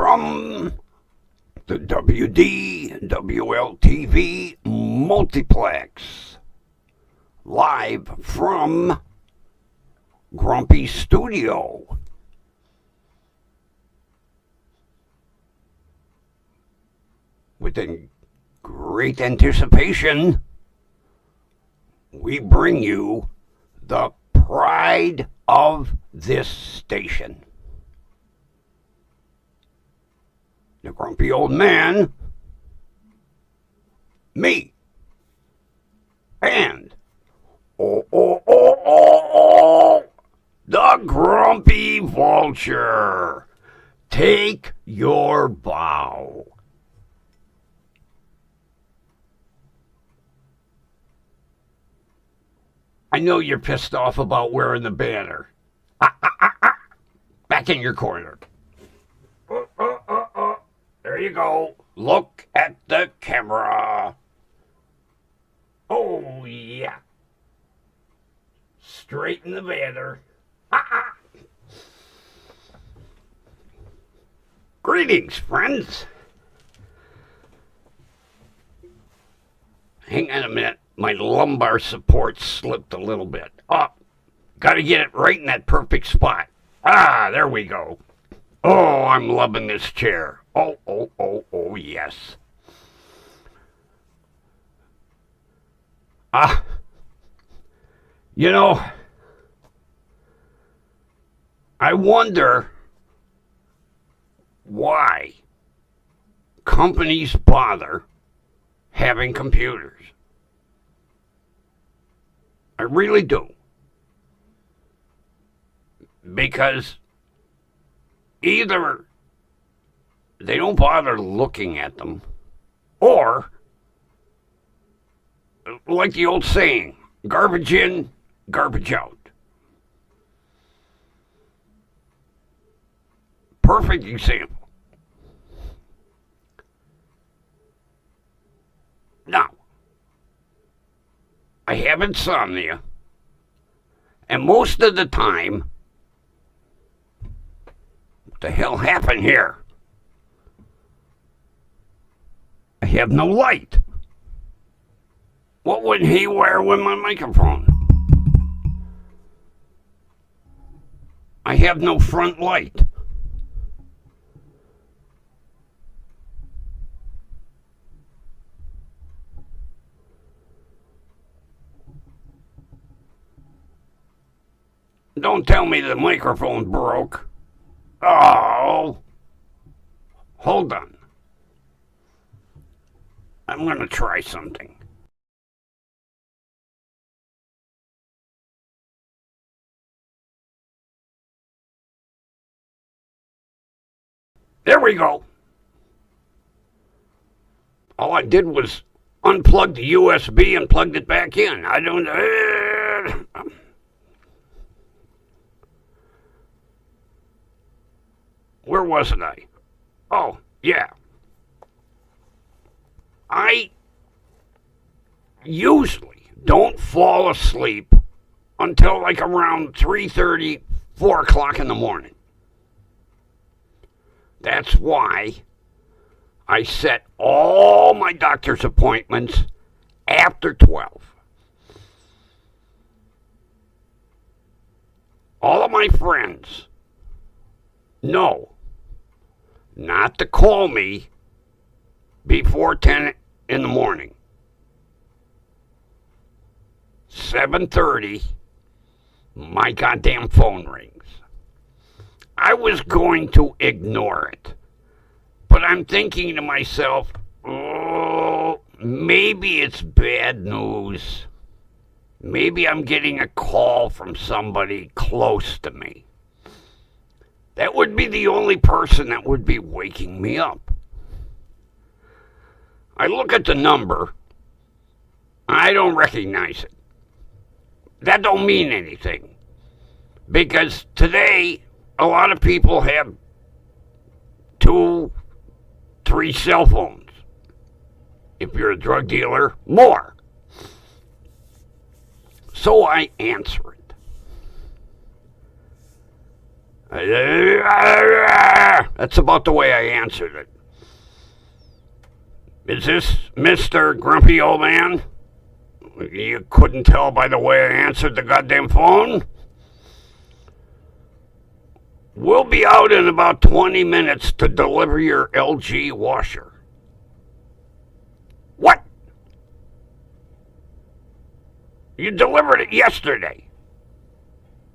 from the WDWL TV multiplex, live from Grumpy's studio. Within great anticipation, we bring you the pride of this station. The grumpy old man, me, and the grumpy vulture. Take your bow. I know you're pissed off about wearing the banner. Back in your corner. There you go. Look at the camera. Oh, yeah. Straighten the banner. Greetings, friends. Hang on a minute. My lumbar support slipped a little bit. Oh, got to get it right in that perfect spot. There we go. Oh, I'm loving this chair. Oh, yes. You know, I wonder why companies bother having computers. I really do. Because either they don't bother looking at them, or, like the old saying, garbage in, garbage out. Perfect example. Now, I have insomnia, and most of the time, what the hell happened here? I have no light. What would he wear with my microphone? I have no front light. Don't tell me the microphone broke. Oh, hold on. I'm going to try something. There we go. All I did was unplug the USB and plugged it back in. I don't... Where wasn't I? Oh, yeah. I usually don't fall asleep until like around 3:30, 4 o'clock in the morning. That's why I set all my doctor's appointments after 12. All of my friends know not to call me before 10 in the morning. 7:30, my goddamn phone rings. I was going to ignore it, but I'm thinking to myself, oh, maybe it's bad news. Maybe I'm getting a call from somebody close to me. That would be the only person that would be waking me up. I look at the number. I don't recognize it. That don't mean anything. Because today, a lot of people have 2, 3 cell phones. If you're a drug dealer, more. So I answer it. That's about the way I answered it. Is this Mr. Grumpy Old Man? You couldn't tell by the way I answered the goddamn phone? We'll be out in about 20 minutes to deliver your LG washer. What? You delivered it yesterday.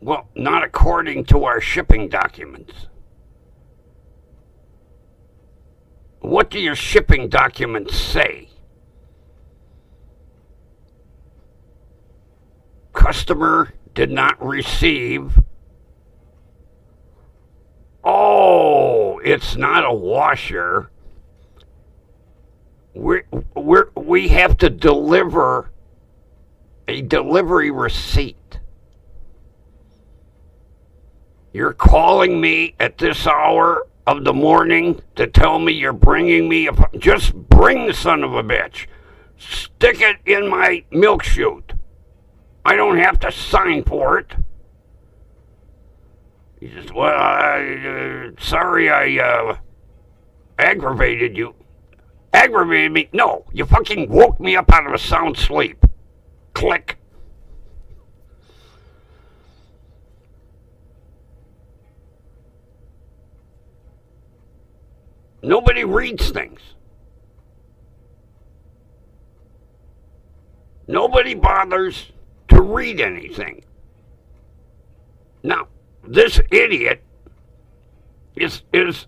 Well, not according to our shipping documents. What do your shipping documents say? Customer did not receive. Oh, it's not a washer. We have to deliver a delivery receipt. You're calling me at this hour of the morning to tell me you're bringing me just bring the son of a bitch. Stick it in my milk chute. I don't have to sign for it. He says, well, sorry I aggravated you. Aggravated me? No, you fucking woke me up out of a sound sleep. Click. Nobody reads things. Nobody bothers to read anything. Now, this idiot is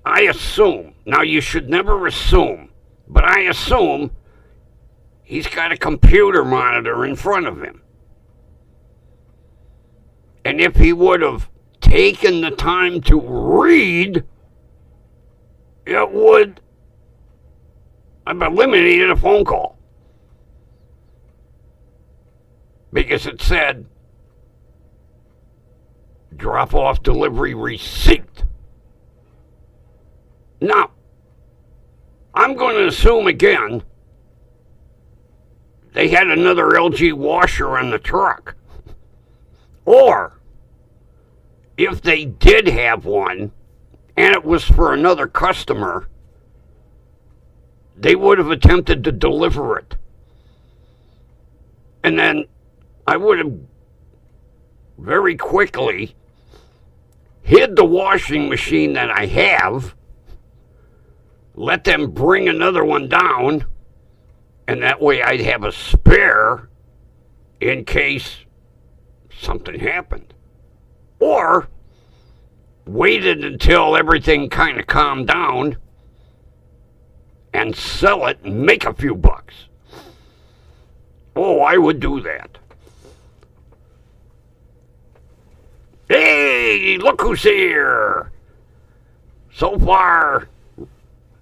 I assume, now you should never assume, but I assume he's got a computer monitor in front of him. And if he would have taken the time to read, it would have eliminated a phone call. Because it said, drop off delivery receipt. Now, I'm going to assume again, they had another LG washer on the truck. Or, if they did have one, and it was for another customer, they would have attempted to deliver it. And then I would have very quickly hid the washing machine that I have, let them bring another one down, and that way I'd have a spare in case something happened. Or waited until everything kind of calmed down and sell it and make a few bucks. Oh, I would do that. Hey, look who's here. So far,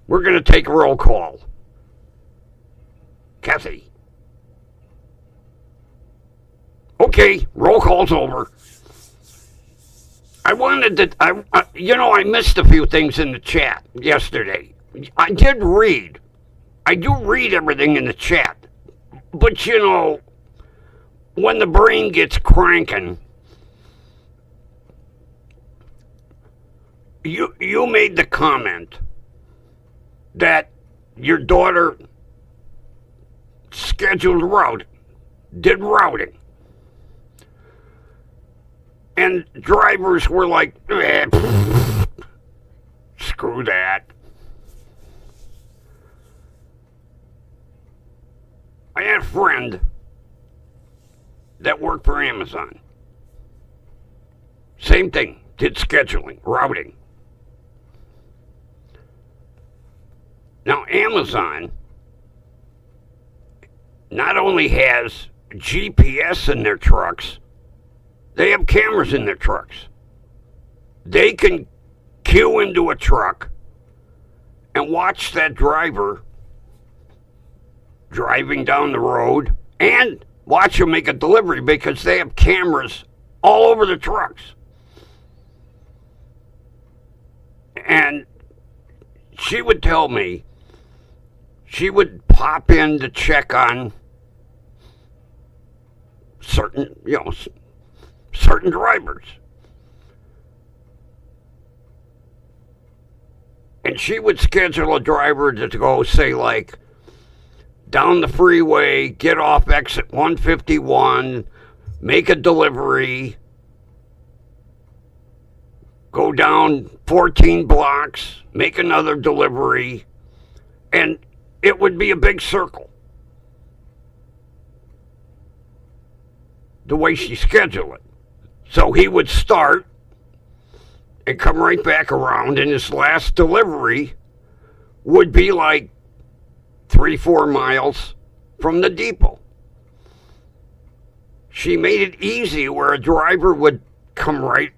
we're going to take a roll call. Kathy. Okay, roll call's over. I wanted to, I missed a few things in the chat yesterday. I did read. I do read everything in the chat. But, when the brain gets cranking, you made the comment that your daughter did routing. And drivers were like, screw that. I had a friend that worked for Amazon. Same thing, did scheduling, routing. Now, Amazon not only has GPS in their trucks, they have cameras in their trucks. They can queue into a truck and watch that driver driving down the road and watch him make a delivery because they have cameras all over the trucks. And she would tell me she would pop in to check on certain drivers. And she would schedule a driver to go, say, like, down the freeway, get off exit 151, make a delivery, go down 14 blocks, make another delivery, and it would be a big circle. The way she scheduled it. So he would start and come right back around, and his last delivery would be like 3-4 miles from the depot. She made it easy where a driver would come right.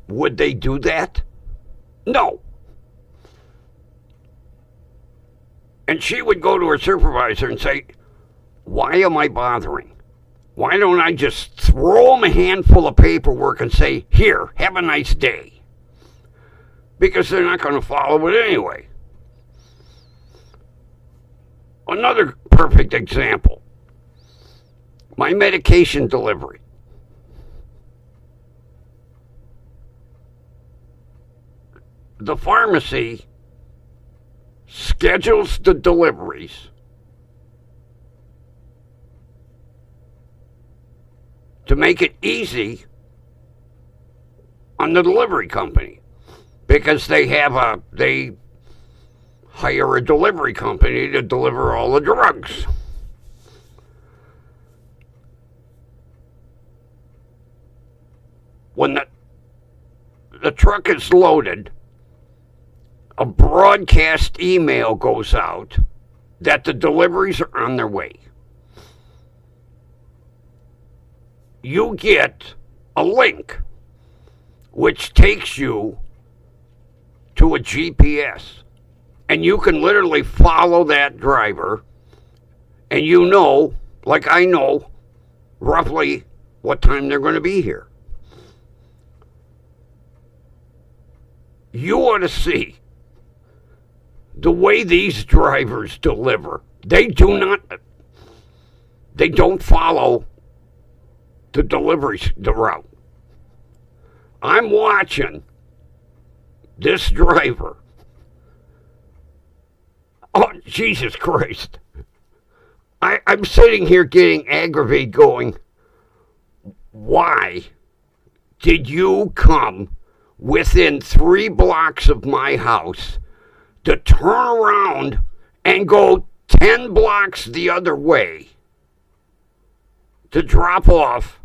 Would they do that? No. And she would go to her supervisor and say, why am I bothering? Why don't I just throw them a handful of paperwork and say, here, have a nice day? Because they're not going to follow it anyway. Another perfect example, my medication delivery. The pharmacy schedules the deliveries to make it easy on the delivery company, because they hire a delivery company to deliver all the drugs. When the truck is loaded, a broadcast email goes out that the deliveries are on their way. You get a link which takes you to a GPS, and you can literally follow that driver, and you know, like I know, roughly what time they're going to be here. You ought to see the way these drivers deliver. They don't follow the deliveries, the route. I'm watching this driver. Oh, Jesus Christ. I'm sitting here getting aggravated going, why did you come within 3 blocks of my house to turn around and go 10 blocks the other way to drop off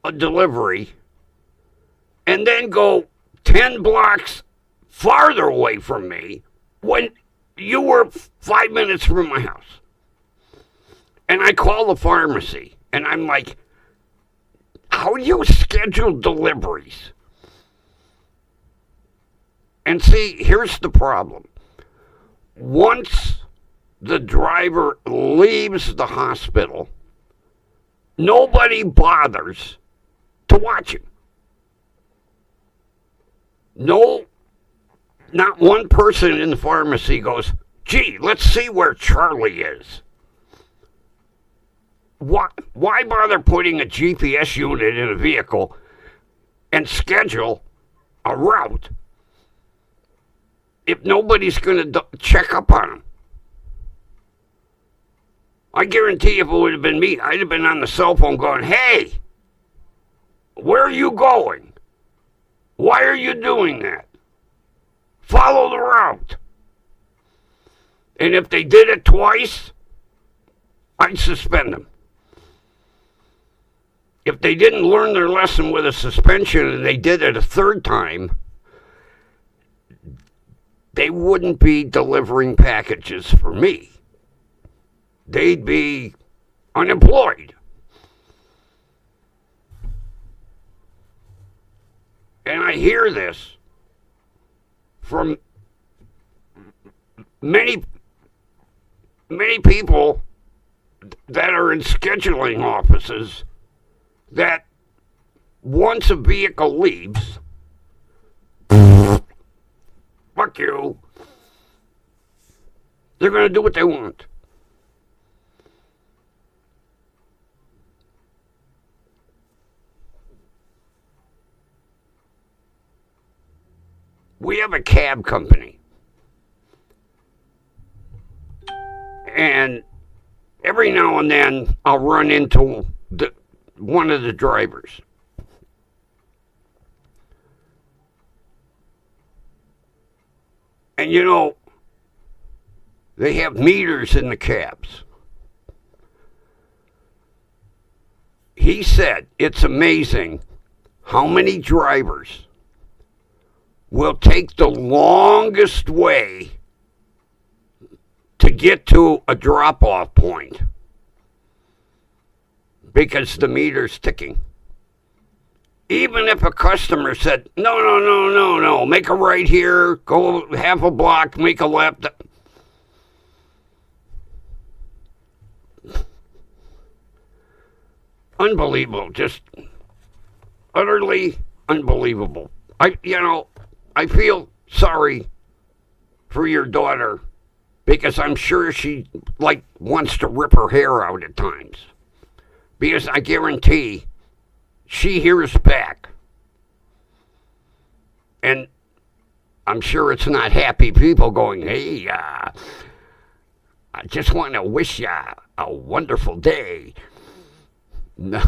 a delivery, and then go 10 blocks farther away from me when you were 5 minutes from my house? And I call the pharmacy, and I'm like, how do you schedule deliveries? And see, here's the problem. Once the driver leaves the hospital, nobody bothers to watch him. No, not one person in the pharmacy goes, gee, let's see where Charlie is. Why bother putting a GPS unit in a vehicle and schedule a route if nobody's going to check up on him? I guarantee if it would have been me, I'd have been on the cell phone going, hey, where are you going? Why are you doing that? Follow the route. And if they did it twice, I'd suspend them. If they didn't learn their lesson with a suspension and they did it a third time, they wouldn't be delivering packages for me. They'd be unemployed. And I hear this from many people that are in scheduling offices, that once a vehicle leaves, fuck you, they're going to do what they want. we have a cab company. And every now and then I'll run into one of the drivers. And you know, they have meters in the cabs. He said it's amazing how many drivers will take the longest way to get to a drop-off point because the meter's ticking. Even if a customer said, no, make a right here, go half a block, make a left. Unbelievable, just utterly unbelievable. I feel sorry for your daughter because I'm sure she wants to rip her hair out at times. Because I guarantee she hears back. And I'm sure it's not happy people going, hey, I just want to wish you a wonderful day. No,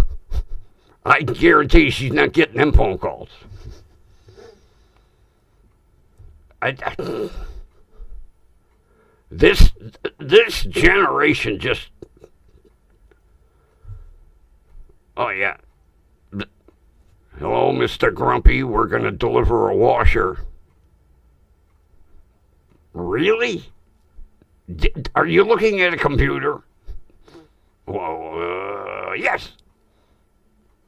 I guarantee she's not getting them phone calls. This generation just, oh yeah. Hello, Mr. Grumpy, we're going to deliver a washer. Really? Are you looking at a computer? Well, yes.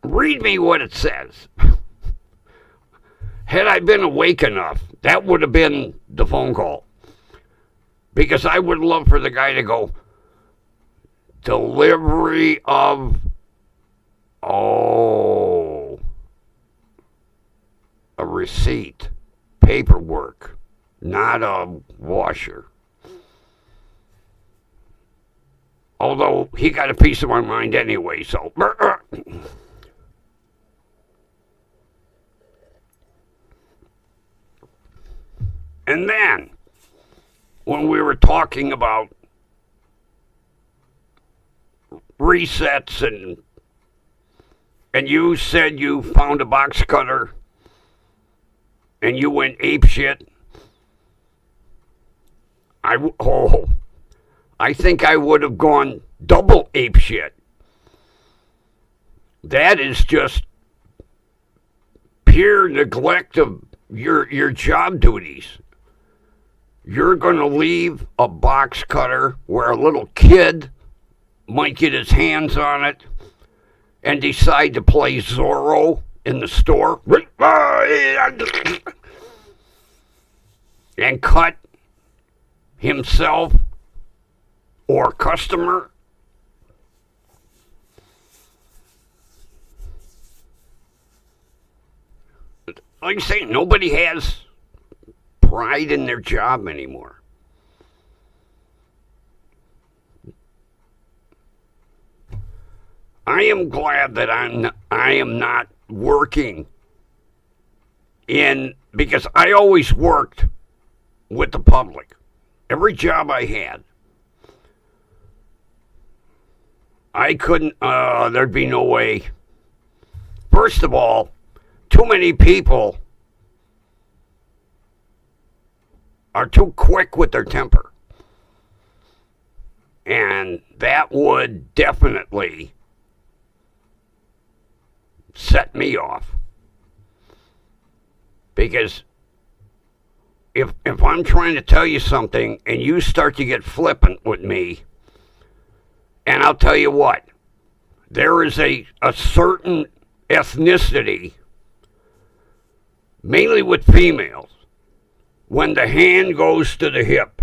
Read me what it says. Had I been awake enough, that would have been the phone call. Because I would love for the guy to go, delivery of, a receipt, paperwork, not a washer. Although he got a piece of my mind anyway, so. And then, when we were talking about resets and you said you found a box cutter and you went apeshit, I think I would have gone double apeshit. That is just pure neglect of your job duties. You're going to leave a box cutter where a little kid might get his hands on it and decide to play Zorro in the store and cut himself or customer. Like I say, nobody has pride in their job anymore. I am glad that I am not working because I always worked with the public. Every job I had. I couldn't, there'd be no way. First of all, too many people are too quick with their temper. And that would definitely set me off. Because if I'm trying to tell you something and you start to get flippant with me, and I'll tell you what, there is a certain ethnicity, mainly with females, when the hand goes to the hip.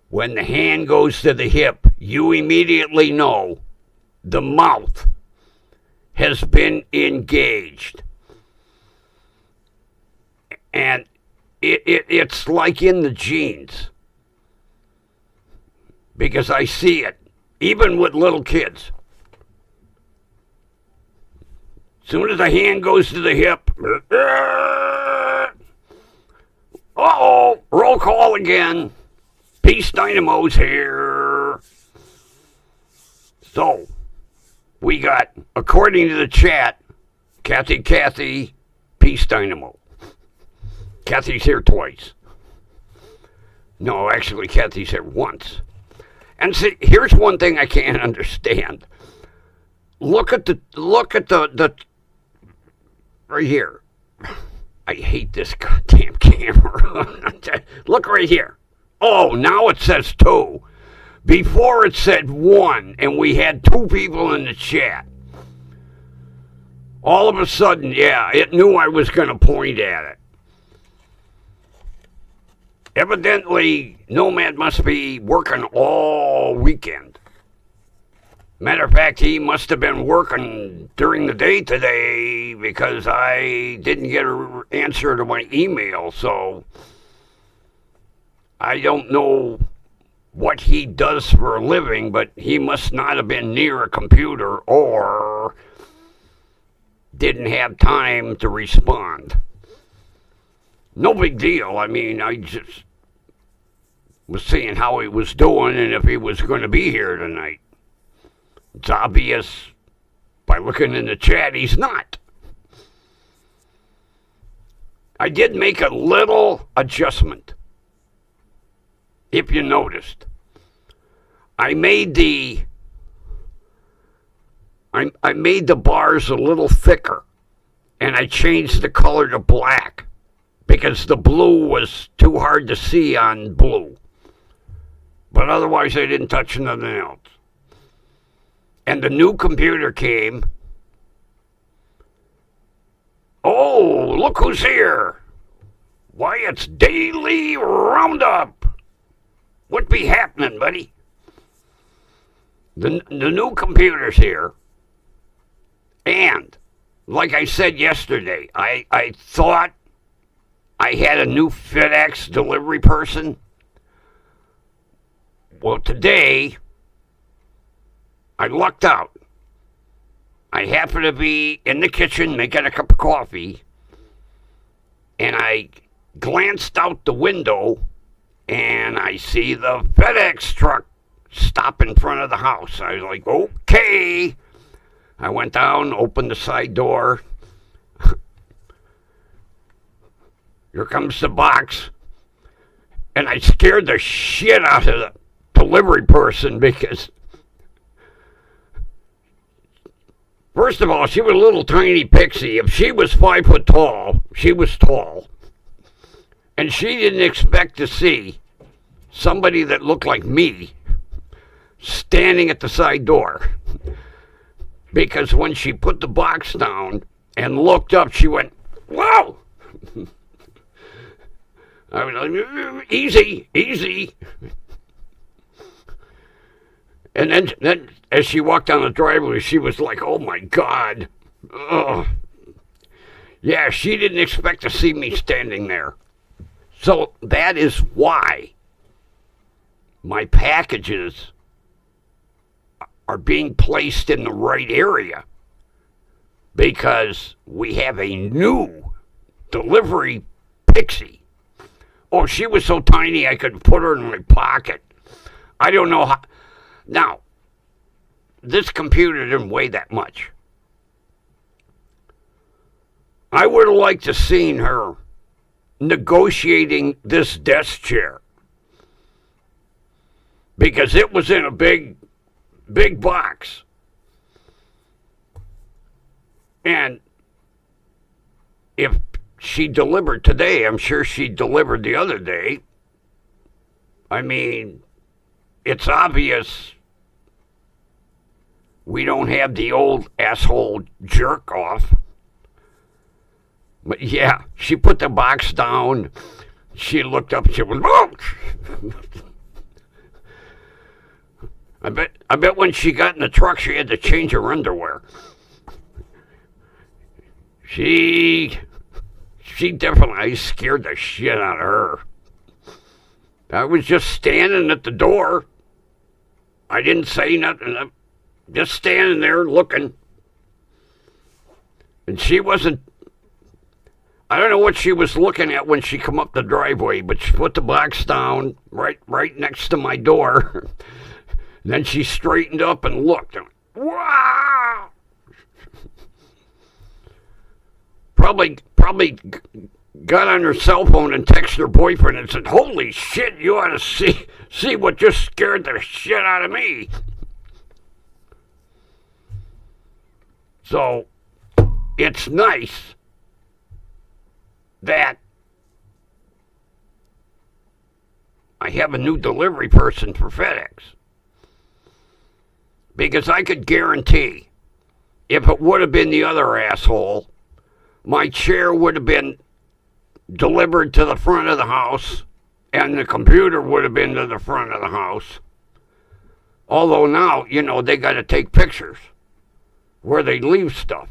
When the hand goes to the hip, you immediately know the mouth has been engaged. And it's like in the genes. Because I see it, even with little kids. As soon as the hand goes to the hip, Uh-oh, roll call again. Peace Dynamo's here. So, we got, according to the chat, Kathy, Peace Dynamo. Kathy's here twice. No, actually, Kathy's here once. And see, here's one thing I can't understand. Look at the right here. I hate this goddamn camera. Look right here. Oh, now it says 2. Before it said 1, and we had 2 people in the chat. All of a sudden, yeah, it knew I was going to point at it. Evidently, Nomad must be working all weekend. Matter of fact, he must have been working during the day today because I didn't get an answer to my email, so I don't know what he does for a living, but he must not have been near a computer or didn't have time to respond. No big deal. I mean, I just was seeing how he was doing and if he was going to be here tonight. It's obvious by looking in the chat he's not. I did make a little adjustment. If you noticed, I made the bars a little thicker, and I changed the color to black because the blue was too hard to see on blue. But otherwise, I didn't touch nothing else. And the new computer came. Oh, look who's here! Why, it's Daily Roundup! What be happening, buddy? The new computer's here. And, like I said yesterday, I thought I had a new FedEx delivery person. Well, today, I lucked out. I happened to be in the kitchen making a cup of coffee, and I glanced out the window, and I see the FedEx truck stop in front of the house. I was like, okay. I went down, opened the side door. Here comes the box. And I scared the shit out of the delivery person because, first of all, she was a little tiny pixie. If she was 5 foot tall, she was tall. And she didn't expect to see somebody that looked like me standing at the side door. Because when she put the box down and looked up, she went, "Whoa!" I was like, easy, easy. And then as she walked down the driveway, she was like, oh my God. Ugh. Yeah, she didn't expect to see me standing there. So that is why my packages are being placed in the right area. Because we have a new delivery pixie. Oh, she was so tiny I could put her in my pocket. I don't know how. Now, this computer didn't weigh that much. I would have liked to seen her negotiating this desk chair. Because it was in a big box. And if she delivered today, I'm sure she delivered the other day. I mean, it's obvious we don't have the old asshole jerk off. But yeah, she put the box down. She looked up. She was, oh! I bet when she got in the truck, she had to change her underwear. She definitely scared the shit out of her. I was just standing at the door. I didn't say nothing. I'm just standing there looking. And she wasn't. I don't know what she was looking at when she come up the driveway, but she put the box down right next to my door. Then she straightened up and looked. Wow! Probably got on her cell phone and texted her boyfriend and said, "Holy shit, you ought to see what just scared the shit out of me." So, it's nice that I have a new delivery person for FedEx. Because I could guarantee, if it would have been the other asshole, my chair would have been delivered to the front of the house, and the computer would have been to the front of the house. Although now, they got to take pictures where they leave stuff.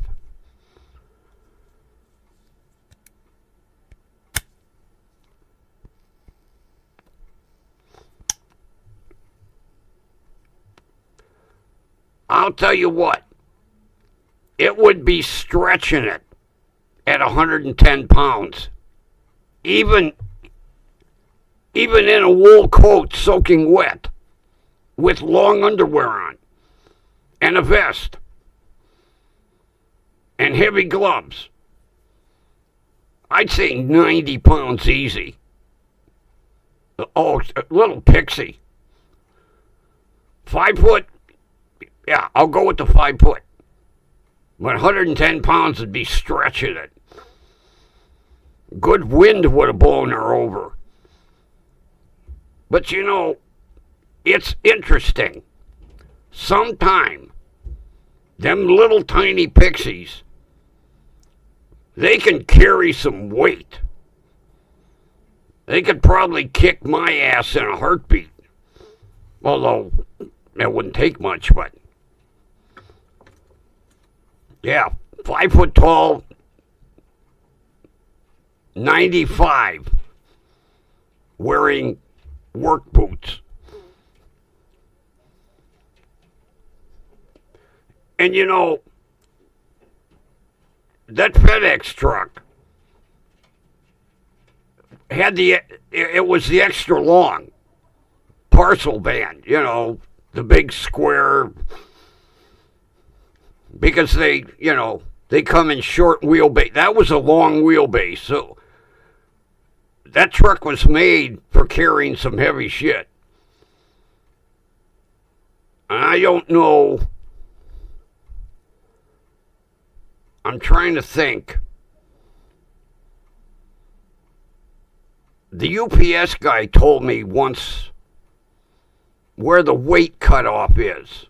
I'll tell you what, it would be stretching it at 110 pounds. Even in a wool coat soaking wet, with long underwear on, and a vest, and heavy gloves. I'd say 90 pounds easy. Oh, a little pixie. 5 foot. Yeah, I'll go with the 5 foot. But 110 pounds would be stretching it. Good wind would have blown her over. But it's interesting. Sometime, them little tiny pixies, they can carry some weight. They could probably kick my ass in a heartbeat. Although, it wouldn't take much, but... Yeah, 5 foot tall, 95, wearing work boots. And that FedEx truck had it was the extra long parcel van, the big square, because they come in short wheelbase. That was a long wheelbase, so that truck was made for carrying some heavy shit. And I don't know. I'm trying to think. The UPS guy told me once where the weight cutoff is.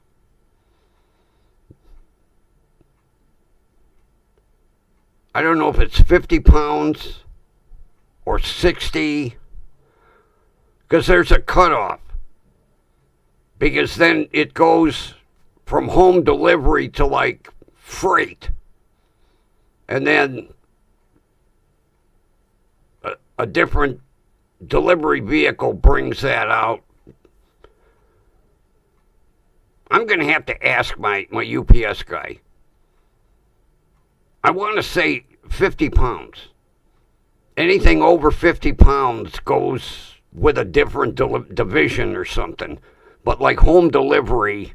I don't know if it's 50 pounds or 60, because there's a cutoff. Because then it goes from home delivery to like freight. And then a different delivery vehicle brings that out. I'm going to have to ask my UPS guy. I want to say 50 pounds. Anything over 50 pounds goes with a different division or something. But like home delivery,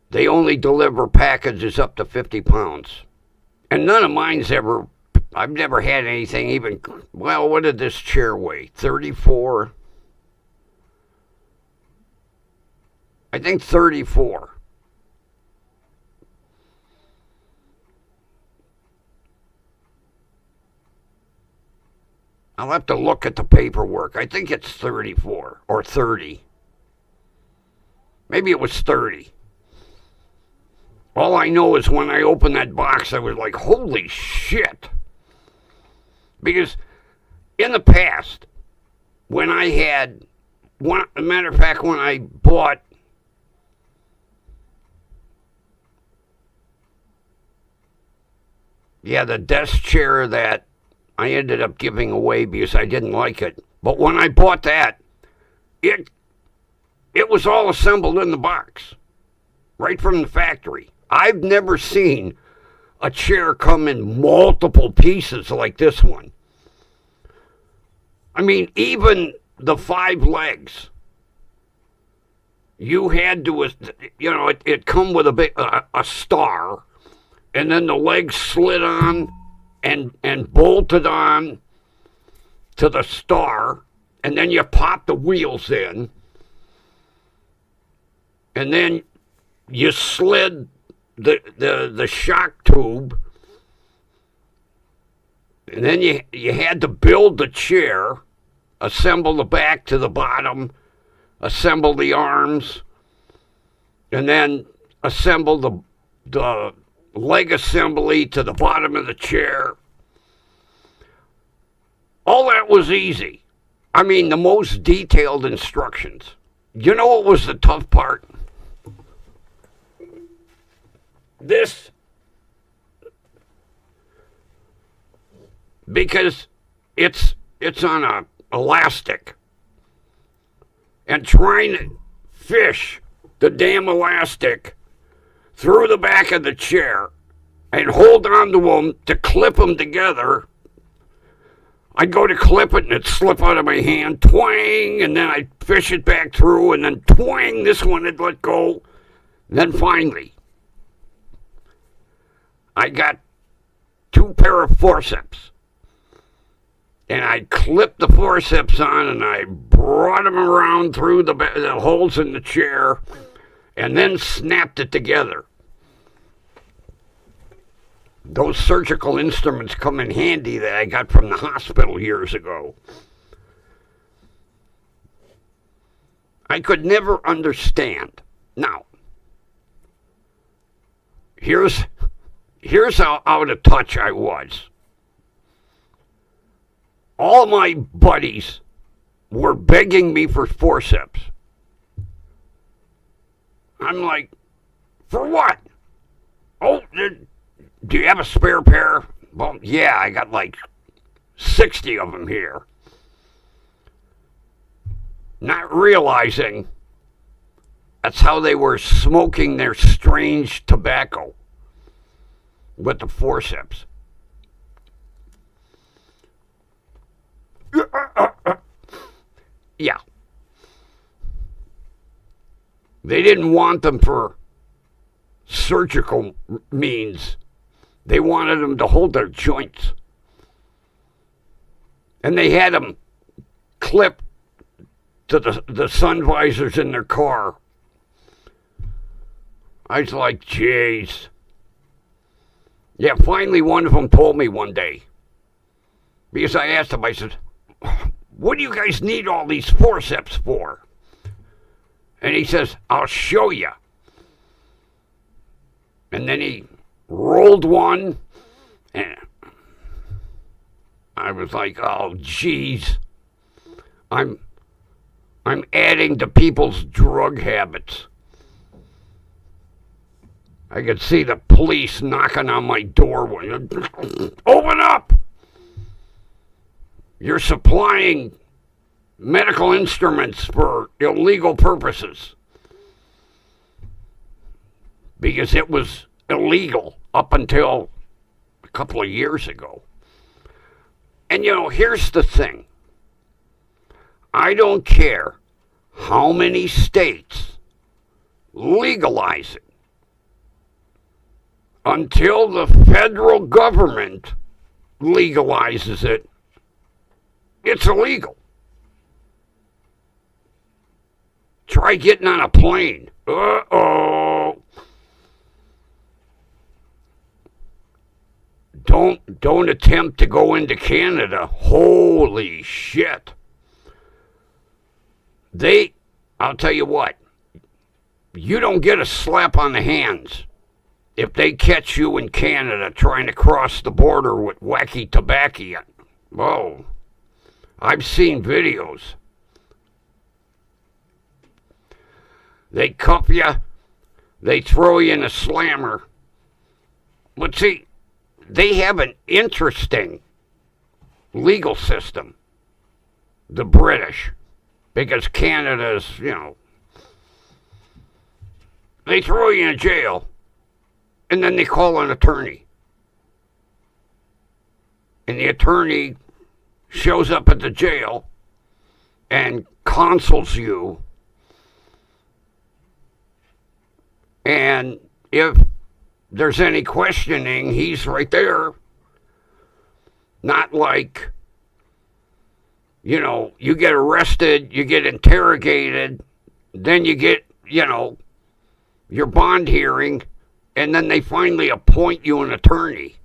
they only deliver packages up to 50 pounds. And none of mine's I've never had anything even, well, what did this chair weigh? 34? I think 34. I'll have to look at the paperwork. I think it's 34 or 30. Maybe it was 30. All I know is when I opened that box, I was like, holy shit. Because in the past, when I had, as a matter of fact, when I bought the desk chair that I ended up giving away because I didn't like it. But when I bought that, it was all assembled in the box, right from the factory. I've never seen a chair come in multiple pieces like this one. I mean, even the 5 legs, you had to, you know, it come with a star, and then the legs slid on and bolted on to the star, and then you pop the wheels in, and then you slid the shock tube, and then you had to build the chair, assemble the back to the bottom, assemble the arms, and then assemble the leg assembly to the bottom of the chair. All that was easy. I mean, the most detailed instructions. You know what was the tough part? This. Because it's on a elastic. And trying to fish the damn elastic through the back of the chair and hold on to them to clip them together. I'd go to clip it and it'd slip out of my hand, twang, and then I'd fish it back through, and then twang, this one would let go. And then finally, I got 2 pair of forceps. And I clipped the forceps on, and I brought them around through the holes in the chair, and then snapped it together. Those surgical instruments come in handy that I got from the hospital years ago. I could never understand. Now, here's how out of touch I was. All my buddies were begging me for forceps. I'm like, for what? Oh, do you have a spare pair? Well, yeah, I got like 60 of them here. Not realizing that's how they were smoking their strange tobacco with the forceps. Yeah. They didn't want them for surgical means. They wanted them to hold their joints. And they had them clipped to the sun visors in their car. I was like, jeez. Yeah, finally one of them told me one day. Because I asked him, I said, what do you guys need all these forceps for? And he says, I'll show you. And then he rolled one, and I was like, oh, geez. I'm adding to people's drug habits. I could see the police knocking on my door. Open up! You're supplying medical instruments for illegal purposes. Because it was illegal up until a couple of years ago. And you know, here's the thing. I don't care how many states legalize it. Until the federal government legalizes it, it's illegal. Try getting on a plane. Uh-oh. Don't attempt to go into Canada. Holy shit. I'll tell you what, you don't get a slap on the hands if they catch you in Canada trying to cross the border with wacky tobacco. Whoa. I've seen videos. They cuff you. They throw you in a slammer. But see, they have an interesting legal system. The British. Because Canada's, they throw you in jail. And then they call an attorney. and the attorney shows up at the jail and counsels you, and if there's any questioning, he's right there. Not like, you get arrested, you get interrogated, then you get, your bond hearing, and then they finally appoint you an attorney.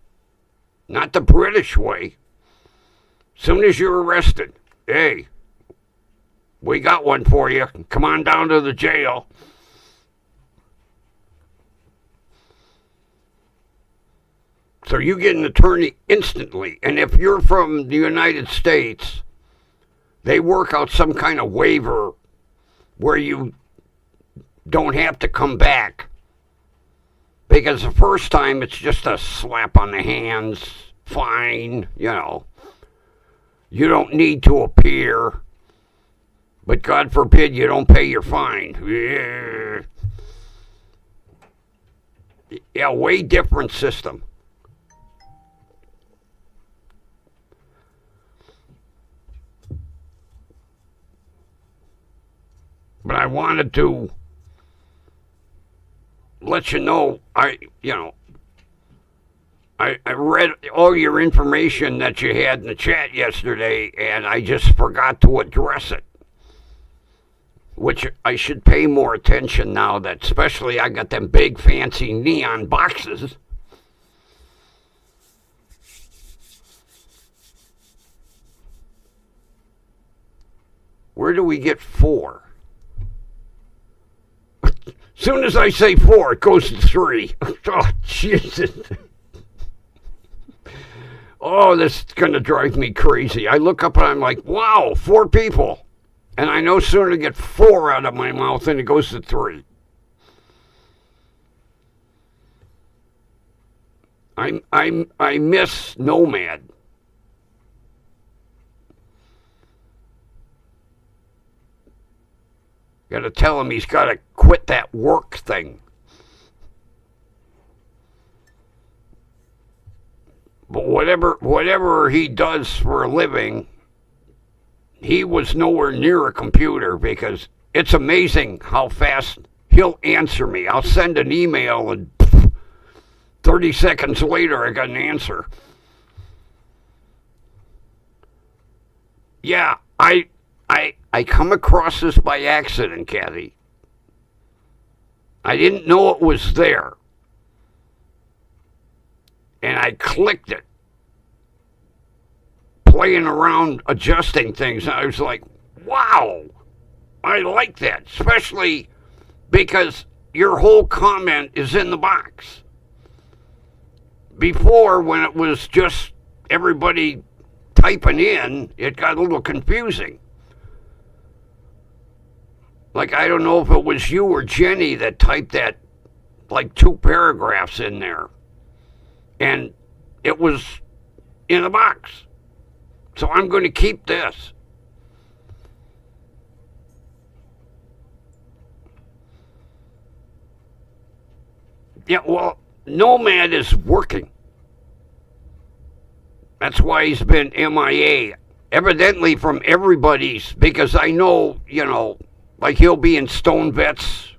Not the British way. Soon as you're arrested, hey, we got one for you. Come on down to the jail. So you get an attorney instantly. And if you're from the United States, they work out some kind of waiver where you don't have to come back. Because the first time it's just a slap on the hands, fine, You don't need to appear. But God forbid you don't pay your fine. Yeah, way different system. But I wanted to let you know, I read all your information that you had in the chat yesterday, and I just forgot to address it. Which I should pay more attention now that especially I got them big fancy neon boxes. Where do we get 4? Soon as I say 4, it goes to 3. Oh, Jesus. Oh, this is going to drive me crazy. I look up and I'm like, wow, 4 people. And I no sooner get 4 out of my mouth than it goes to 3. I miss Nomad. Got to tell him he's got to quit that work thing. But whatever he does for a living, he was nowhere near a computer, because it's amazing how fast he'll answer me. I'll send an email and 30 seconds later I got an answer. Yeah, I come across this by accident, Kathy. I didn't know it was there. And I clicked it, playing around, adjusting things. And I was like, wow, I like that. Especially because your whole comment is in the box. Before, when it was just everybody typing in, it got a little confusing. Like, I don't know if it was you or Jenny that typed that, like, 2 paragraphs in there. And it was in a box. So I'm going to keep this. Yeah, well, Nomad is working. That's why he's been MIA. Evidently from everybody's, because I know, like he'll be in Stone Vets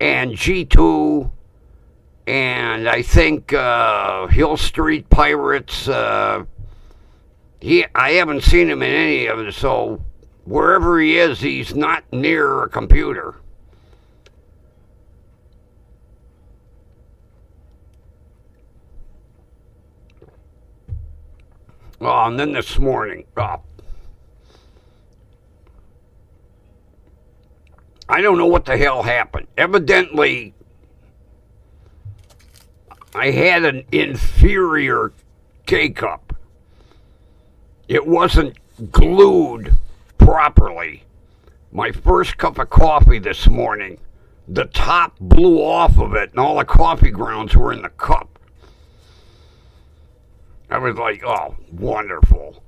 and G2, and I think Hill Street Pirates. I haven't seen him in any of it, so wherever he is, he's not near a computer. Oh, and then this morning, I don't know what the hell happened. Evidently, I had an inferior K-cup. It wasn't glued properly. My first cup of coffee this morning, the top blew off of it and all the coffee grounds were in the cup. I was like, oh, wonderful.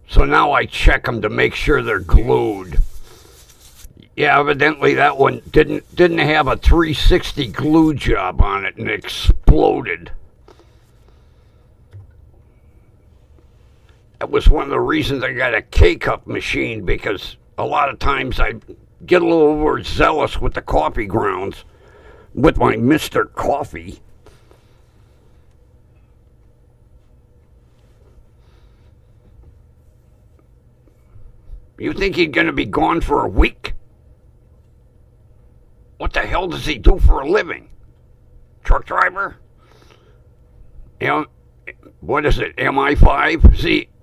So now I check them to make sure they're glued. Yeah, evidently that one didn't have a 360 glue job on it and exploded. That was one of the reasons I got a K-cup machine, because a lot of times I get a little overzealous with the coffee grounds with my Mr. Coffee. You think he's going to be gone for a week? What the hell does he do for a living? Truck driver? What is it, MI5?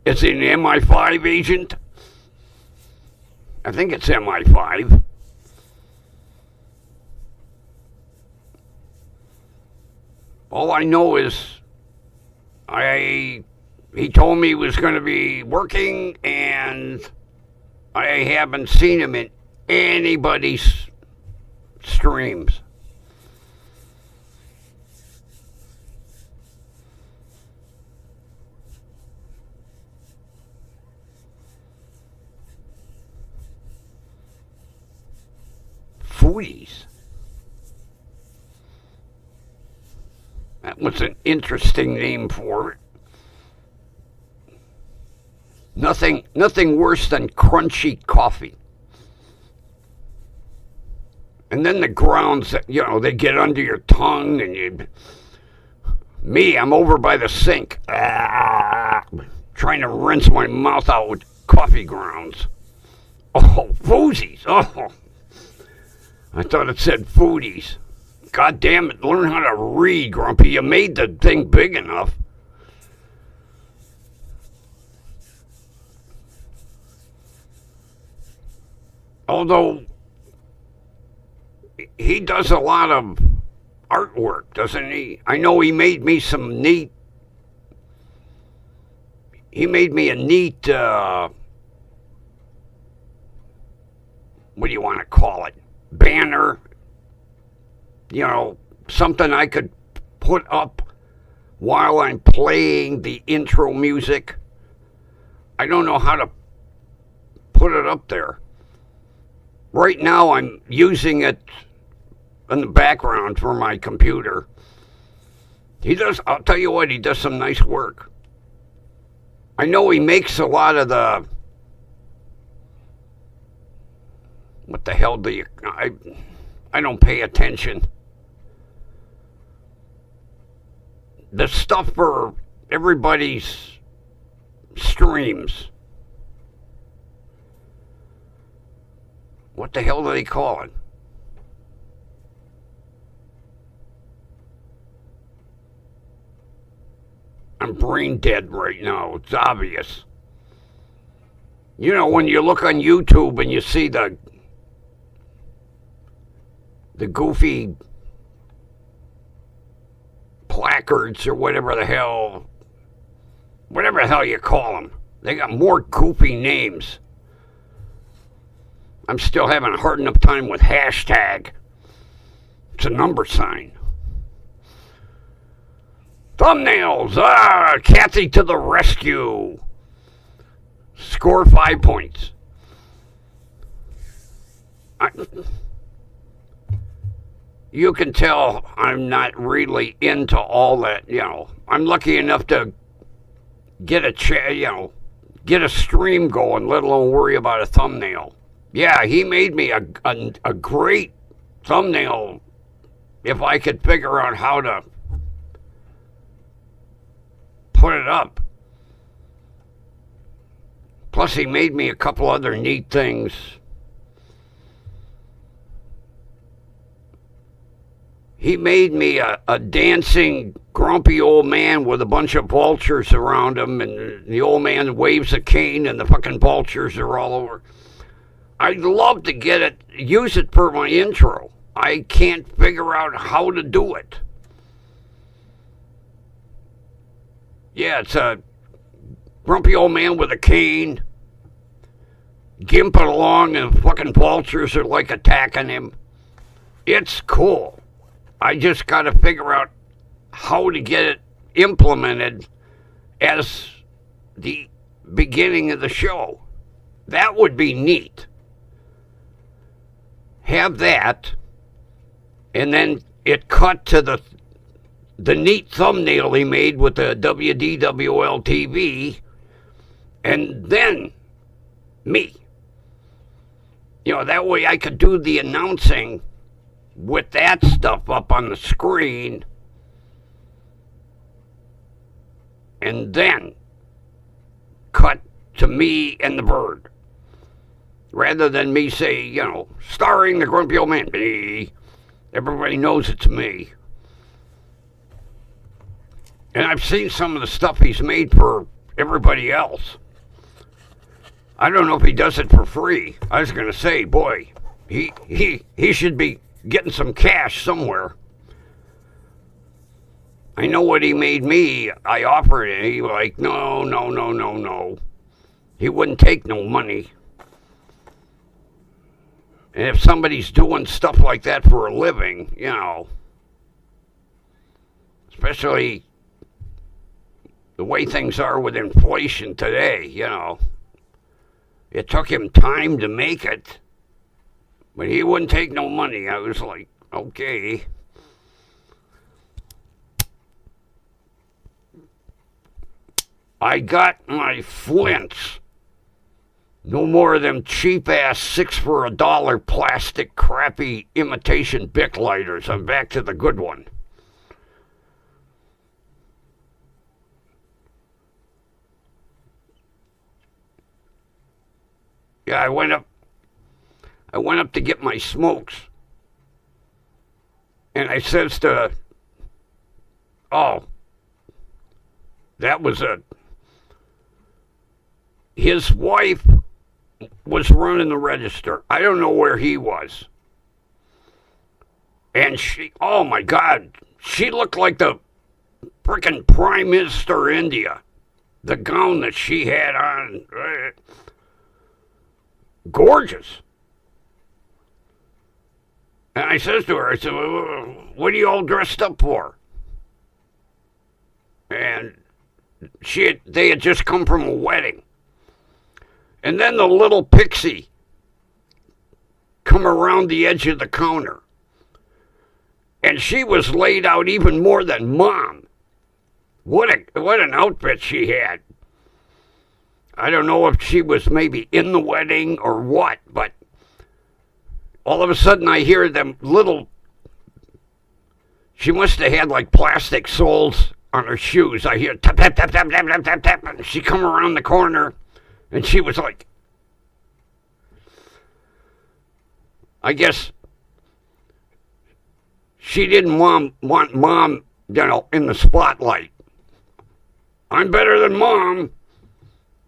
Is he an MI5 agent? I think it's MI5. All I know is he told me he was going to be working, and I haven't seen him in anybody's streams. Foodies. That was an interesting name for it. Nothing worse than crunchy coffee. And then the grounds, they get under your tongue, and I'm over by the sink, trying to rinse my mouth out with coffee grounds. Oh, foodies. Oh, I thought it said foodies. God damn it, learn how to read, Grumpy. You made the thing big enough. Although he does a lot of artwork, doesn't he? I know he made me he made me a neat, what do you want to call it? Banner. Something I could put up while I'm playing the intro music. I don't know how to put it up there. Right now I'm using it in the background for my computer. I'll tell you what, he does some nice work. I know he makes a lot of the, what the hell I don't pay attention. The stuff for everybody's streams. What the hell do they call it? I'm brain dead right now. It's obvious. When you look on YouTube and you see the goofy placards or whatever the hell you call them. They got more goofy names. I'm still having a hard enough time with hashtag. It's a number sign. Thumbnails. Kathy to the rescue. Score 5 points. You can tell I'm not really into all that, I'm lucky enough to get a stream going, let alone worry about a thumbnail. Yeah, he made me a great thumbnail if I could figure out how to put it up. Plus, he made me a couple other neat things. He made me a dancing, grumpy old man with a bunch of vultures around him, and the old man waves a cane, and the fucking vultures are all over. I'd love to use it for my intro. I can't figure out how to do it. Yeah, it's a grumpy old man with a cane, gimping along, and fucking vultures are like attacking him. It's cool. I just got to figure out how to get it implemented as the beginning of the show. That would be neat. Have that, and then it cut to the neat thumbnail he made with the WDWL TV, and then me. That way I could do the announcing with that stuff up on the screen, and then cut to me and the bird. Rather than me say, starring the grumpy old man, me. Everybody knows it's me. And I've seen some of the stuff he's made for everybody else. I don't know if he does it for free. I was going to say, boy, he should be getting some cash somewhere. I know what he made me. I offered it. He was like, no. He wouldn't take no money. And if somebody's doing stuff like that for a living, especially the way things are with inflation today, it took him time to make it, but he wouldn't take no money. I was like, okay. I got my flints. No more of them cheap-ass 6 for $1 plastic crappy imitation Bic lighters. I'm back to the good one. Yeah, I went up to get my smokes. And I says to, that was his wife was running the register. I don't know where he was. And oh my God, she looked like the frickin' Prime Minister of India. The gown that she had on, gorgeous. And I says to her, I said, what are you all dressed up for? And they had just come from a wedding. And then the little pixie come around the edge of the counter. And she was laid out even more than Mom. What an outfit she had. I don't know if she was maybe in the wedding or what, but all of a sudden I hear them little, she must have had like plastic soles on her shoes. I hear tap, tap, tap, tap, tap, tap, tap, tap, and she come around the corner. And she was like, I guess she didn't want Mom, in the spotlight. I'm better than Mom.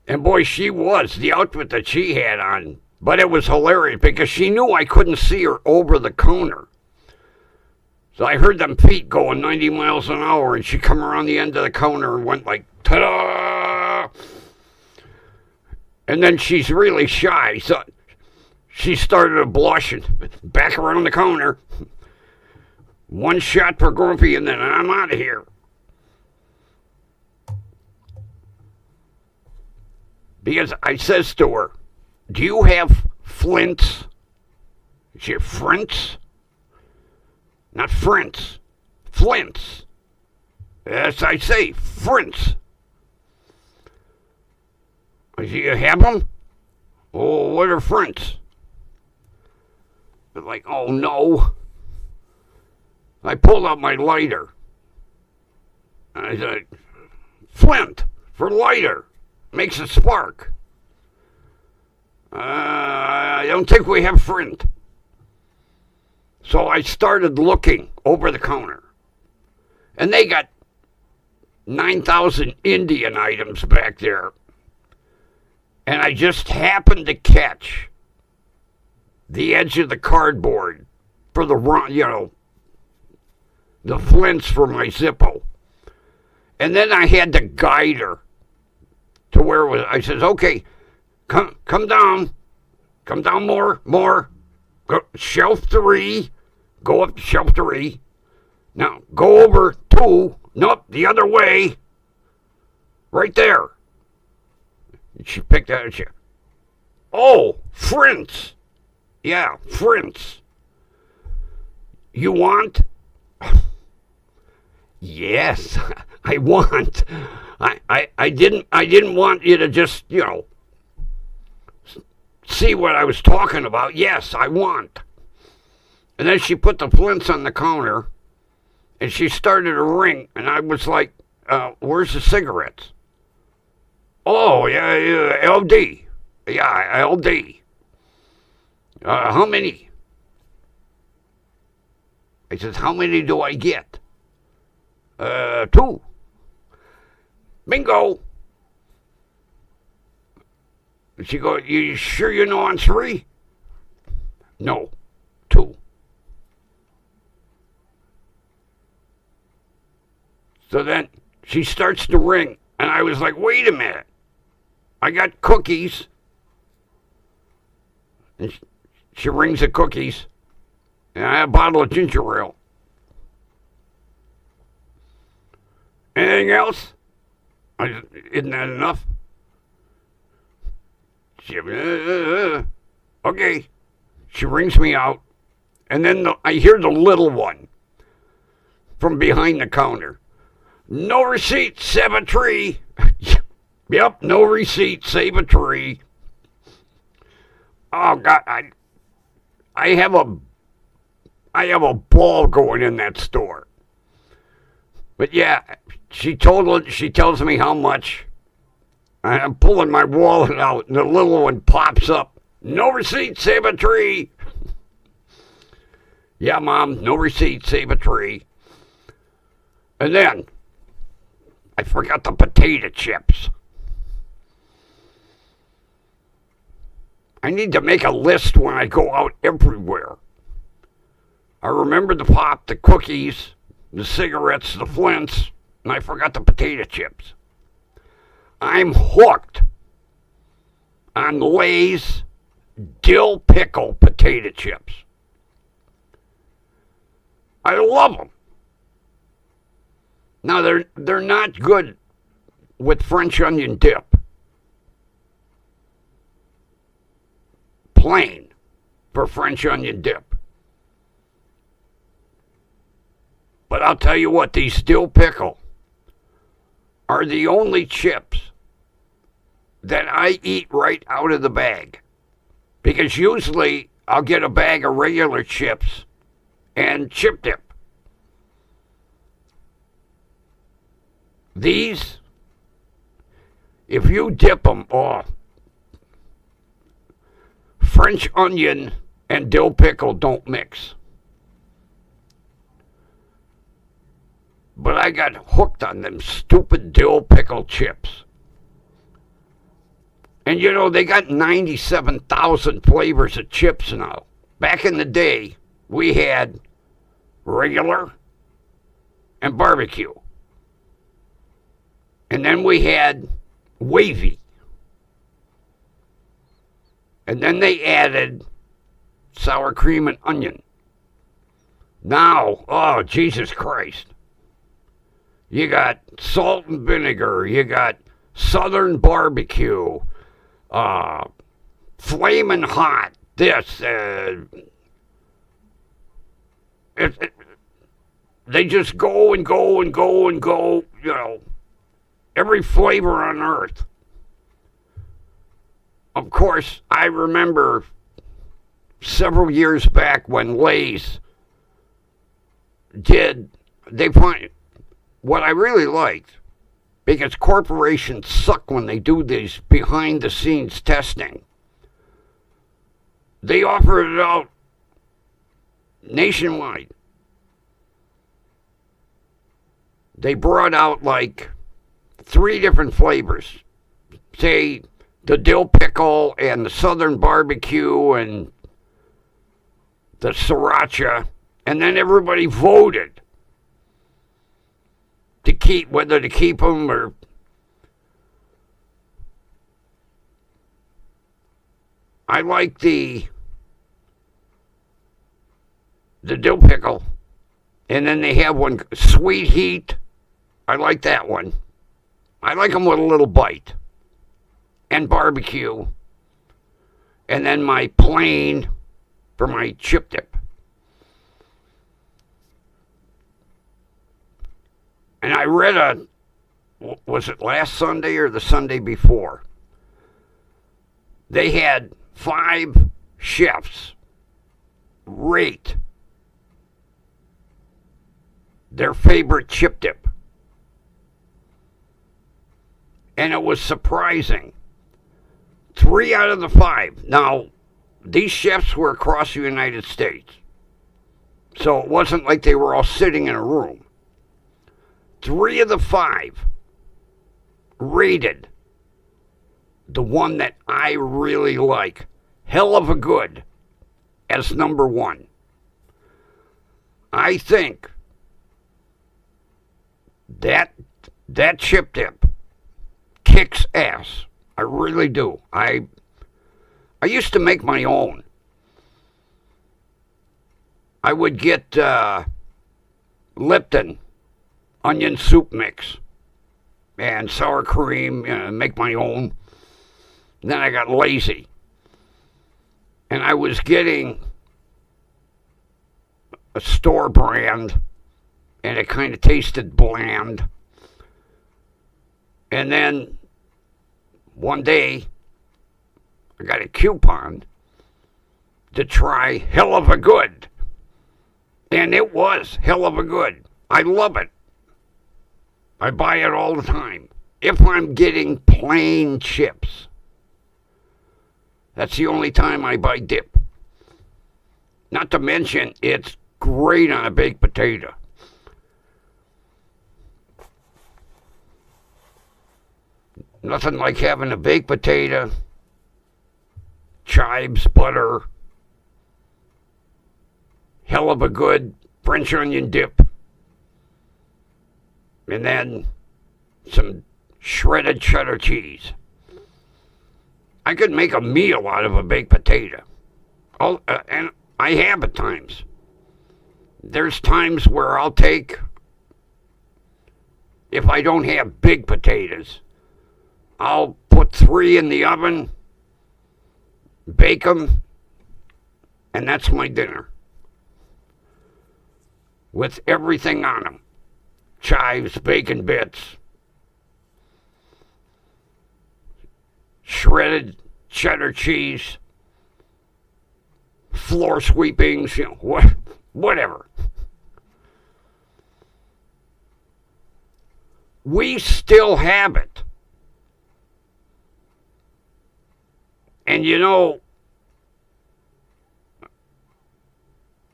And boy, she was, the outfit that she had on. But it was hilarious because she knew I couldn't see her over the counter. So I heard them feet going 90 miles an hour, and she come around the end of the counter and went like, ta-da! And then she's really shy, so she started to blush and back around the counter. One shot for Grumpy, and then I'm out of here. Because I says to her, do you have flints? She said, flints? Not frints. Flints. Yes, I say, flints. I said, you have them? Oh, what are fronts? They're like, oh no. I pulled out my lighter. And I said, flint for lighter. Makes a spark. I don't think we have flint. So I started looking over the counter. And they got 9,000 Indian items back there. And I just happened to catch the edge of the cardboard for the flints for my Zippo. And then I had to guide her to where it was. I says, okay, come down more. Go, shelf 3, go up to shelf 3. Now, go over 2, nope, the other way, right there. She picked out a chair. Oh, frints. Yeah, frints. You want? Yes, I want. I didn't want you to just, see what I was talking about. Yes, I want. And then she put the flints on the counter and she started to ring. And I was like, where's the cigarettes? Oh, yeah, LD. Yeah, LD. How many? I says, how many do I get? 2. Bingo. She goes, you sure you know on 3? No, 2. So then she starts to ring, and I was like, wait a minute. I got cookies. And she rings the cookies, and I have a bottle of ginger ale. Anything else? Isn't that enough? She, okay. She rings me out, and then I hear the little one from behind the counter. No receipt, save a tree. Yep, no receipt, save a tree. Oh God, I have a ball going in that store. But yeah, she tells me how much. I'm pulling my wallet out, and the little one pops up. No receipt, save a tree. Yeah, Mom, no receipt, save a tree. And then I forgot the potato chips. I need to make a list when I go out everywhere. I remember the pop, the cookies, the cigarettes, the flints, and I forgot the potato chips. I'm hooked on Lay's dill pickle potato chips. I love them. Now, they're not good with French onion dip. Plain for French onion dip. But I'll tell you what, these dill pickle are the only chips that I eat right out of the bag. Because usually I'll get a bag of regular chips and chip dip. These, if you dip them, French onion and dill pickle don't mix. But I got hooked on them stupid dill pickle chips. And they got 97,000 flavors of chips now. Back in the day, we had regular and barbecue. And then we had wavy. And then they added sour cream and onion. Now, oh, Jesus Christ. You got salt and vinegar. You got southern barbecue. Flamin' hot. This. They just go and go and go and go, every flavor on earth. Of course, I remember several years back when Lay's they find what I really liked, because corporations suck when they do these behind-the-scenes testing. They offer it out nationwide. They brought out like 3 different flavors. Say, the dill pickle and the southern barbecue and the sriracha. And then everybody voted whether to keep them or... I like the dill pickle. And then they have one, sweet heat. I like that one. I like them with a little bite. And barbecue. And then my plain for my chip dip. And I read was it last Sunday or the Sunday before? They had 5 chefs rate their favorite chip dip. And it was surprising. 3 out of the 5. Now, these chefs were across the United States. So it wasn't like they were all sitting in a room. 3 of the 5 rated the one that I really like, Hell of a Good, as number 1. I think that chip dip kicks ass. I really do. I used to make my own. I would get Lipton onion soup mix and sour cream, make my own. Then I got lazy. And I was getting a store brand, and it kind of tasted bland. And then one day, I got a coupon to try Hell of a Good. And it was Hell of a Good. I love it. I buy it all the time. If I'm getting plain chips, that's the only time I buy dip. Not to mention, it's great on a baked potato. Nothing like having a baked potato, chives, butter, Hell of a Good French onion dip, and then some shredded cheddar cheese. I could make a meal out of a baked potato. And I have at times. There's times where I'll take, if I don't have big potatoes, I'll put 3 in the oven, bake them, and that's my dinner. With everything on them. Chives, bacon bits, shredded cheddar cheese, floor sweepings, whatever. We still have it. And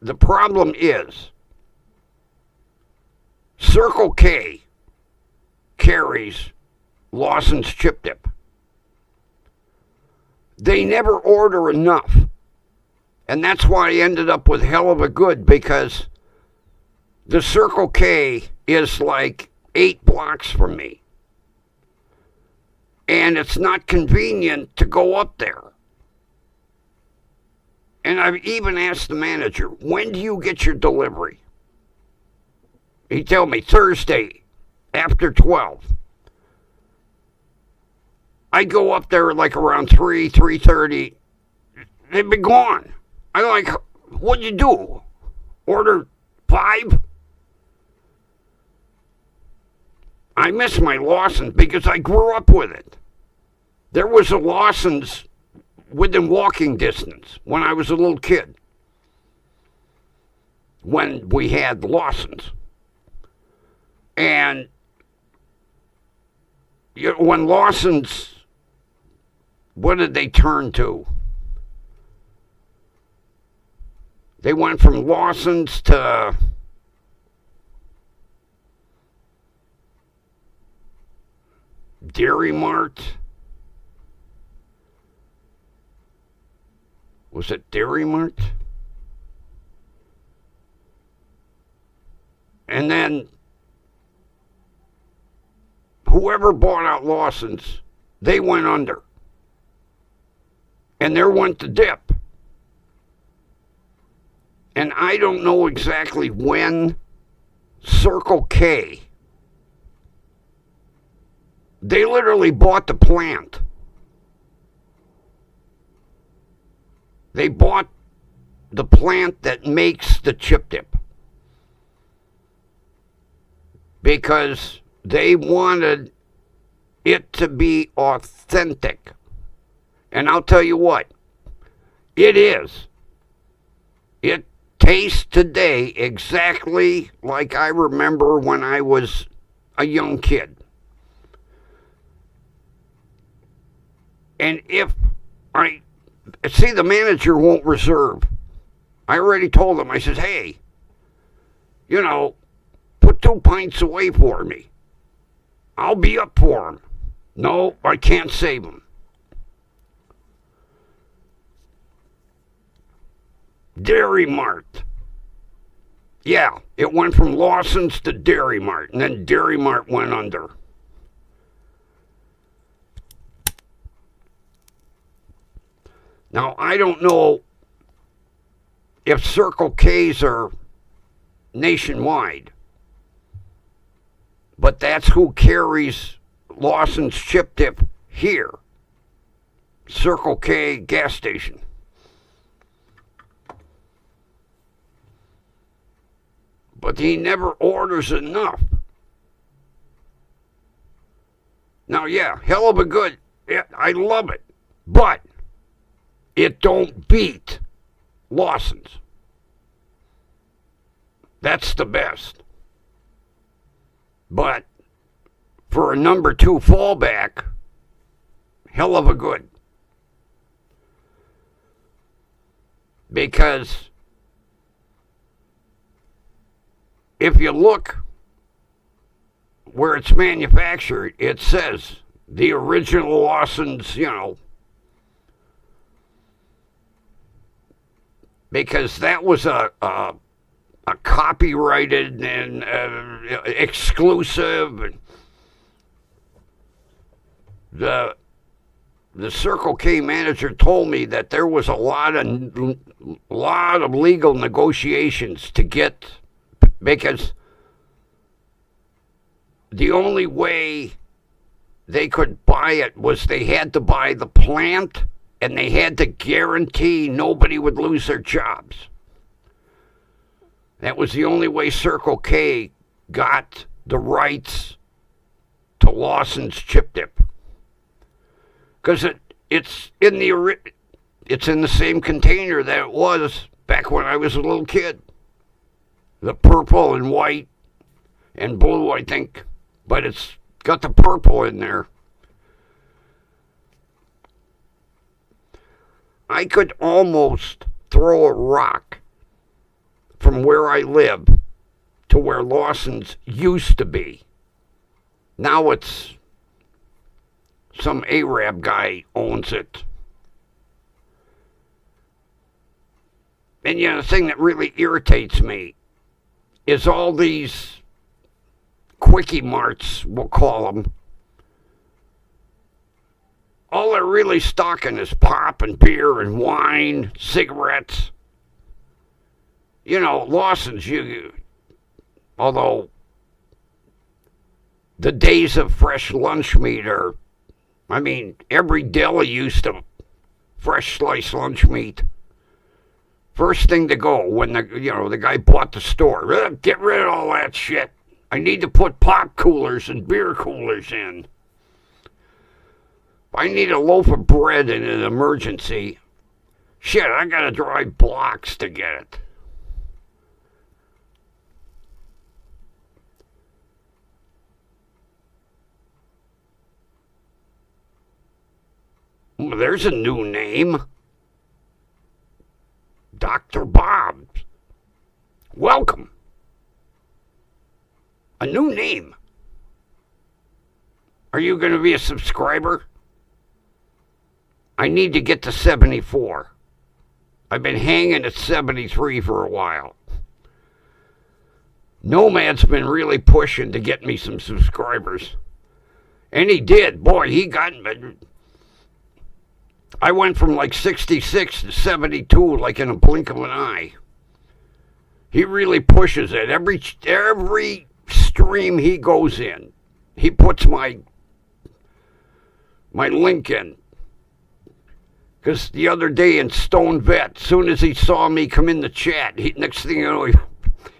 the problem is, Circle K carries Lawson's chip dip. They never order enough. And that's why I ended up with Hell of a Good, because the Circle K is like 8 blocks from me. And it's not convenient to go up there. And I've even asked the manager, when do you get your delivery? He told me Thursday after 12. I go up there like around 3:30. They'd be gone. I'm like, what'd you do? Order 5? I miss my Lawson's because I grew up with it. There was a Lawson's within walking distance when I was a little kid. When we had Lawson's. And when Lawson's, what did they turn to? They went from Lawson's to Dairy Mart. Was it Dairy Mart? And then whoever bought out Lawson's, they went under. And there went the dip. And I don't know exactly when Circle K, they literally bought the plant. They bought the plant that makes the chip dip. because they wanted it to be authentic. And I'll tell you what, it is. It tastes today exactly like I remember when I was a young kid. And if I see, the manager won't reserve. I already told him, I said, hey, put 2 pints away for me. I'll be up for him. No, I can't save him. Dairy Mart. Yeah, it went from Lawson's to Dairy Mart, and then Dairy Mart went under. Now, I don't know if Circle K's are nationwide, but that's who carries Lawson's Chip Dip here. Circle K gas station. But he never orders enough. Now, yeah, hell of a good. I love it. But it don't beat Lawson's. That's the best. But for a number 2 fallback, hell of a good. Because if you look where it's manufactured, it says the original Lawson's, because that was a copyrighted and exclusive. And the Circle K manager told me that there was a lot of legal negotiations to get, because the only way they could buy it was they had to buy the plant, and they had to guarantee nobody would lose their jobs. That was the only way Circle K got the rights to Lawson's Chip Dip. Because it's in the same container that it was back when I was a little kid. The purple and white and blue, I think. But it's got the purple in there. I could almost throw a rock from where I live to where Lawson's used to be. Now it's some Arab guy owns it. And the thing that really irritates me is all these quickie marts, we'll call them. All they're really stocking is pop and beer and wine, cigarettes. Lawson's, although the days of fresh lunch meat are, every deli used to fresh sliced lunch meat. First thing to go when the guy bought the store. Get rid of all that shit. I need to put pop coolers and beer coolers in. If I need a loaf of bread in an emergency, shit, I gotta drive blocks to get it. Well, there's a new name. Dr. Bob's. Welcome. A new name. Are you going to be a subscriber? I need to get to 74. I've been hanging at 73 for a while. Nomad's been really pushing to get me some subscribers. And he did. Boy, he got me. I went from like 66 to 72 like in a blink of an eye. He really pushes it. Every stream he goes in, he puts my link in. Because the other day in Stone Vet, as soon as he saw me come in the chat, next thing you know,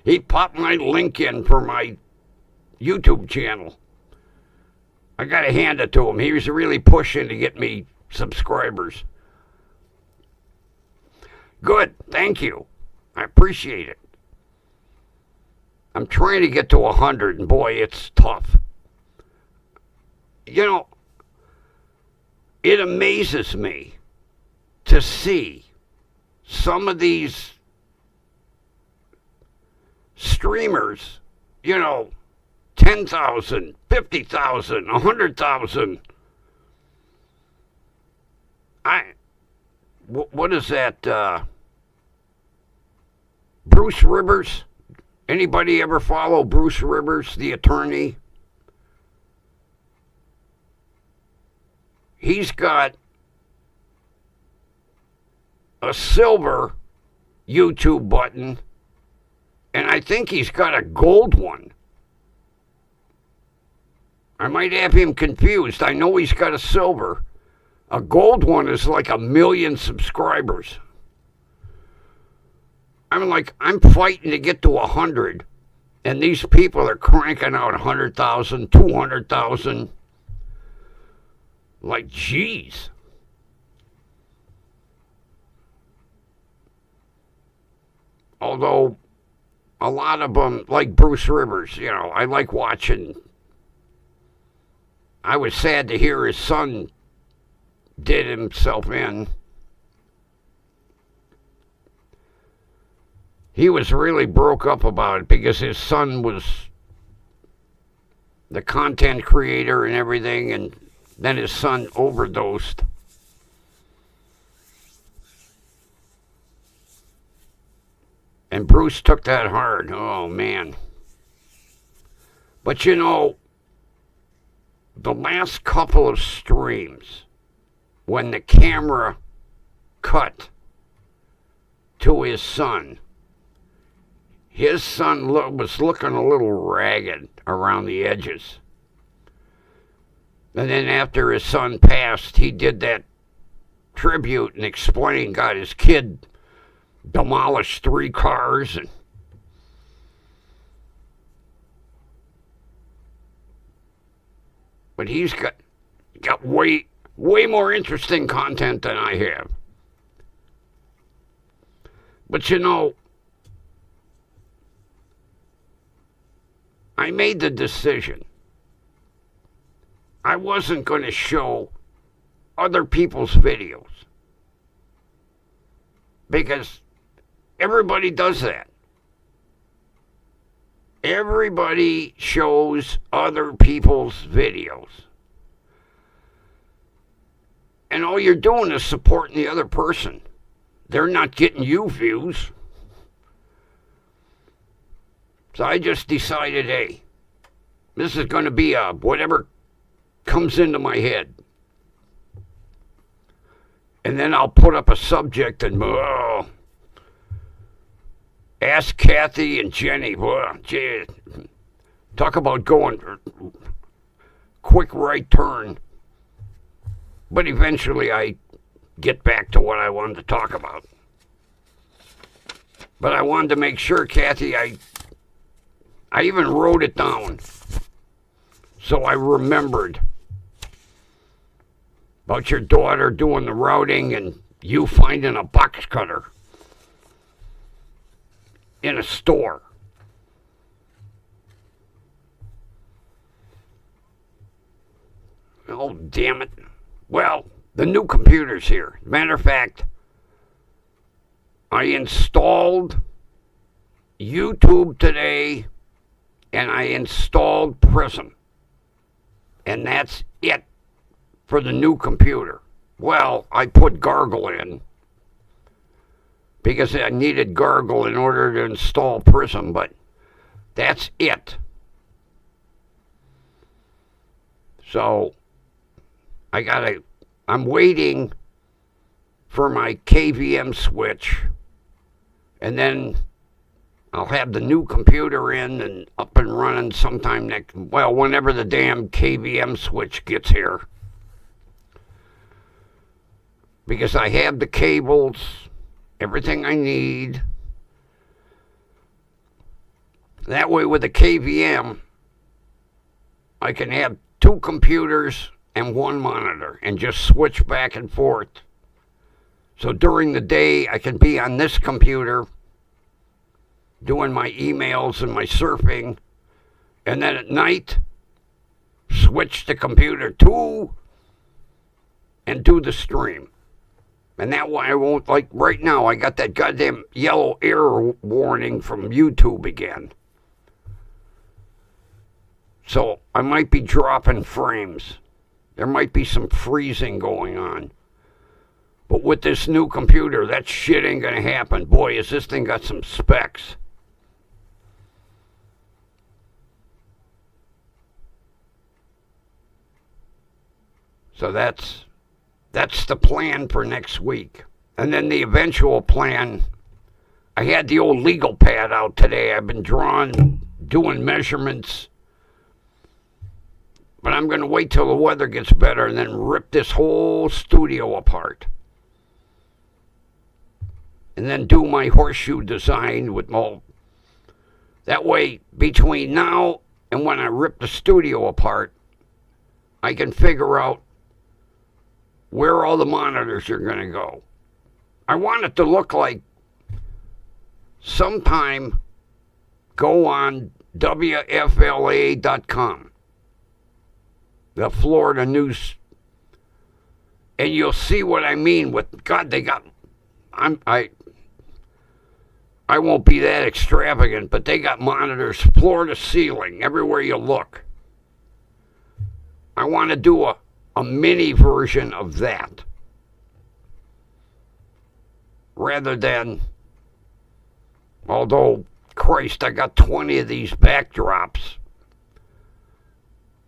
he popped my link in for my YouTube channel. I got to hand it to him. He was really pushing to get me subscribers. Good. Thank you. I appreciate it. I'm trying to get to 100, and boy, it's tough. You know, it amazes me to see some of these streamers, 10,000, 50,000, 100,000. What is that? Bruce Rivers? Anybody ever follow Bruce Rivers, the attorney? He's got a silver YouTube button, and I think he's got a gold one. I might have him confused. I know he's got a silver. A gold one is like 1 million subscribers. I'm fighting to get to 100, and these people are cranking out 100,000, 200,000. Like, geez. Although, a lot of them, like Bruce Rivers, I like watching. I was sad to hear his son did himself in. He was really broke up about it because his son was the content creator and everything, and then his son overdosed. And Bruce took that hard. Oh, man. But the last couple of streams, when the camera cut to his son was looking a little ragged around the edges. And then after his son passed, he did that tribute and explained, God, his kid demolished 3 cars. But he's got way more interesting content than I have. But I made the decision. I wasn't going to show other people's videos because everybody does that. Everybody shows other people's videos. And all you're doing is supporting the other person. They're not getting you views. So I just decided, hey, this is going to be whatever comes into my head. And then I'll put up a subject and ask Kathy and Jenny. Gee, talk about going quick right turn. But eventually I get back to what I wanted to talk about. But I wanted to make sure, Kathy, I even wrote it down so I remembered about your daughter doing the routing and you finding a box cutter in a store. Oh, damn it. Well, the new computer's here. Matter of fact, I installed YouTube today and I installed Prism. And that's it for the new computer. Well, I put Gargle in because I needed Gargle in order to install Prism, but that's it. So I'm waiting for my KVM switch, and then I'll have the new computer in and up and running sometime whenever the damn KVM switch gets here. Because I have the cables, everything I need. That way with the KVM, I can have two computers and one monitor and just switch back and forth. So during the day, I can be on this computer doing my emails and my surfing. And then at night, switch the computer to and do the stream. And that way I won't, like right now, I got that goddamn yellow error warning from YouTube again. So I might be dropping frames. There might be some freezing going on. But with this new computer, that shit ain't gonna happen. Boy, has this thing got some specs. So that's the plan for next week. And then the eventual plan, I had the old legal pad out today. I've been drawing, doing measurements. But I'm going to wait till the weather gets better and then rip this whole studio apart. And then do my horseshoe design with all. That way, between now and when I rip the studio apart, I can figure out where all the monitors are going to go. I want it to look like sometime go on WFLA.com, the Florida news, and you'll see what I mean with, God, they got, I won't be that extravagant, but they got monitors floor to ceiling everywhere you look. I want to do a mini version of that rather than, although, Christ, I got 20 of these backdrops.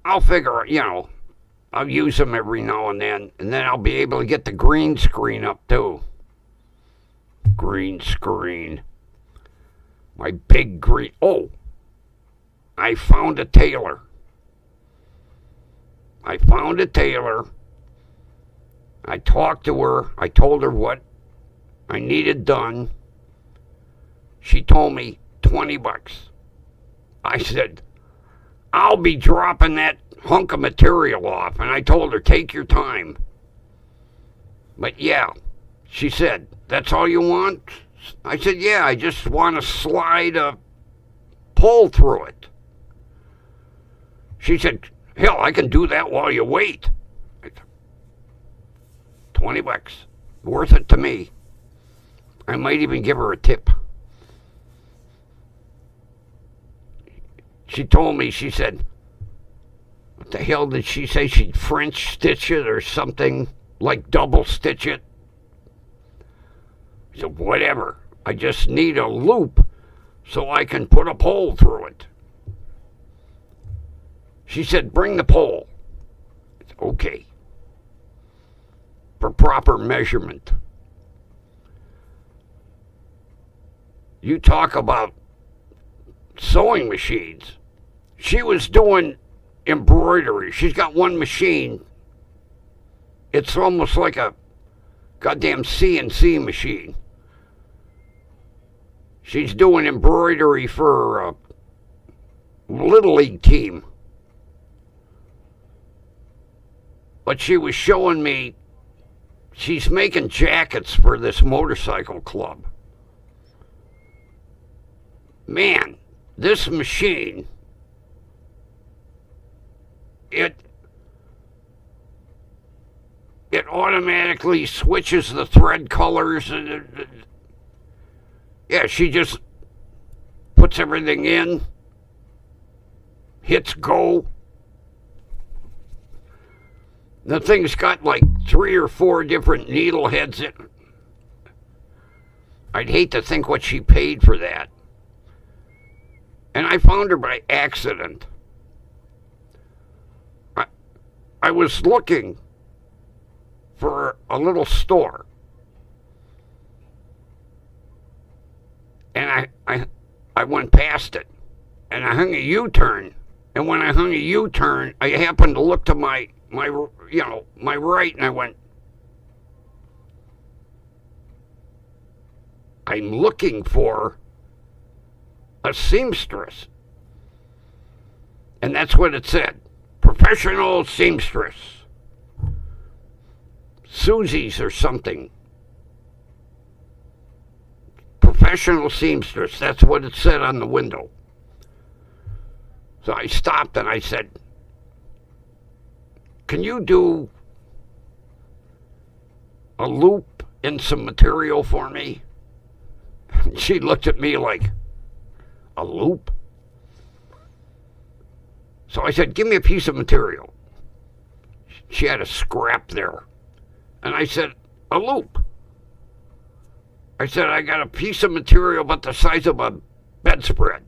I'll figure, I'll use them every now and then I'll be able to get the green screen up too. Green screen. My big green, I found a tailor. I talked to her. I told her what I needed done. She told me $20. I said, I'll be dropping that hunk of material off. And I told her, take your time. But yeah, she said, that's all you want? I said, yeah, I just want to slide a pole through it. She said, hell, I can do that while you wait. $20. Worth it to me. I might even give her a tip. She told me, she said, what the hell did she say? She'd French stitch it or something, like double stitch it. I said, whatever. I just need a loop so I can put a pole through it. She said, bring the pole. Okay. For proper measurement. You talk about sewing machines. She was doing embroidery. She's got one machine. It's almost like a goddamn CNC machine. She's doing embroidery for a Little League team. But she was showing me she's making jackets for this motorcycle club. Man, this machine, it automatically switches the thread colors. Yeah, she just puts everything in, hits go. The thing's got like 3 or 4 different needle heads in. I'd hate to think what she paid for that. And I found her by accident. I was looking for a little store. And I went past it. And I hung a U-turn. And when I hung a U-turn, I happened to look to my right, and I went, I'm looking for a seamstress. And that's what it said. professional seamstress. Susie's or something. Professional seamstress. That's what it said on the window. So I stopped and I said, can you do a loop in some material for me? She looked at me like, a loop? So I said, give me a piece of material. She had a scrap there. And I said, a loop. I said, I got a piece of material about the size of a bedspread.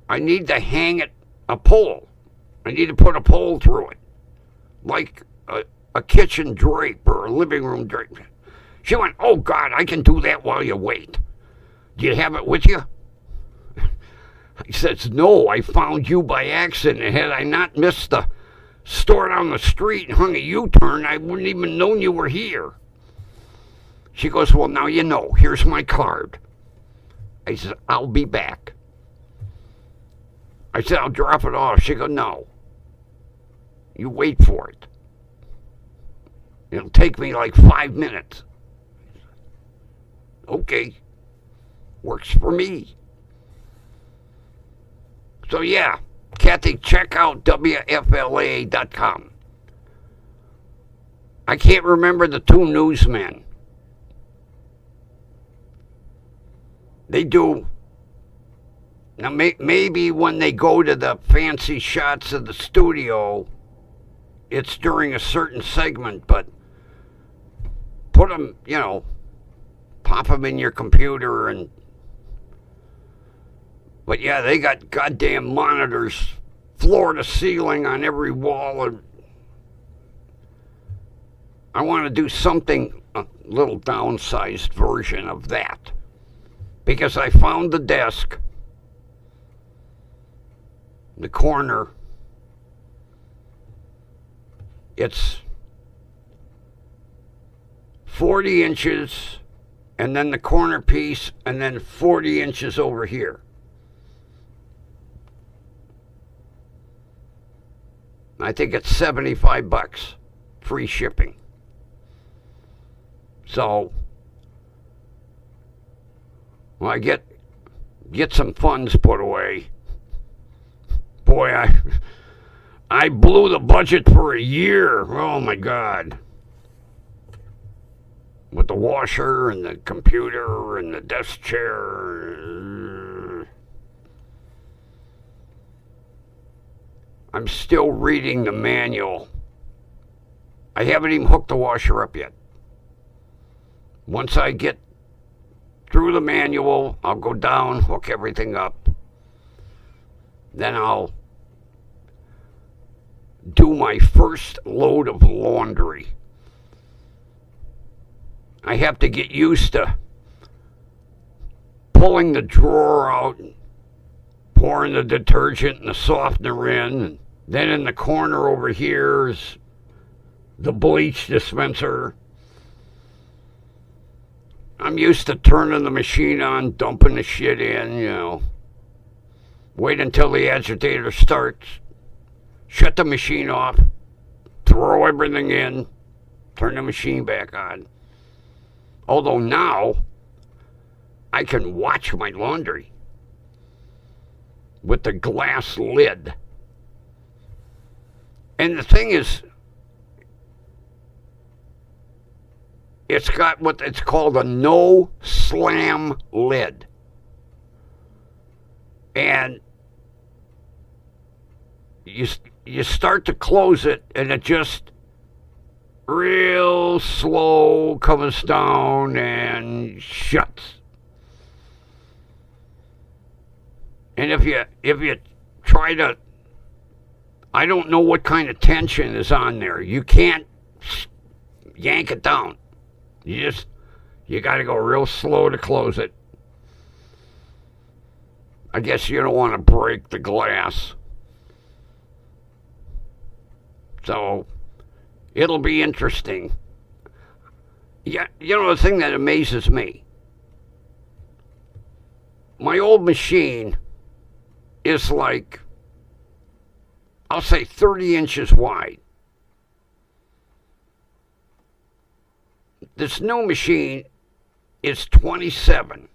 I need to hang it, a pole. I need to put a pole through it. Like a kitchen drape or a living room drape. She went, oh God, I can do that while you wait. Do you have it with you? I says, no, I found you by accident. Had I not missed the store down the street and hung a U-turn, I wouldn't even known you were here. She goes, well, now you know. Here's my card. I said, I'll be back. I said, I'll drop it off. She goes, no. You wait for it. It'll take me like 5 minutes. Okay. Works for me. So yeah, Kathy, check out WFLA.com. I can't remember the two newsmen. They do. Now maybe when they go to the fancy shots of the studio, it's during a certain segment, but put them, pop them in your computer and... But yeah, they got goddamn monitors, floor to ceiling on every wall. And I want to do something, a little downsized version of that. Because I found the desk, the corner. It's 40 inches, and then the corner piece, and then 40 inches over here. I think it's $75, free shipping. So, when I get some funds put away, boy, I blew the budget for a year. Oh my God. With the washer and the computer and the desk chair. I'm still reading the manual. I haven't even hooked the washer up yet. Once I get through the manual, I'll go down, hook everything up. Then I'll do my first load of laundry. I have to get used to pulling the drawer out, pouring the detergent and the softener in, and then in the corner over here is the bleach dispenser. I'm used to turning the machine on, dumping the shit in, Wait until the agitator starts, shut the machine off, throw everything in, turn the machine back on. Although now, I can watch my laundry with the glass lid. And the thing is, it's got what it's called a no slam lid. And you start to close it and it just real slow comes down and shuts. And if you try to, I don't know what kind of tension is on there. You can't yank it down. You got to go real slow to close it. I guess you don't want to break the glass. So it'll be interesting. Yeah, the thing that amazes me, my old machine is like I'll say 30 inches wide. This new machine is 27,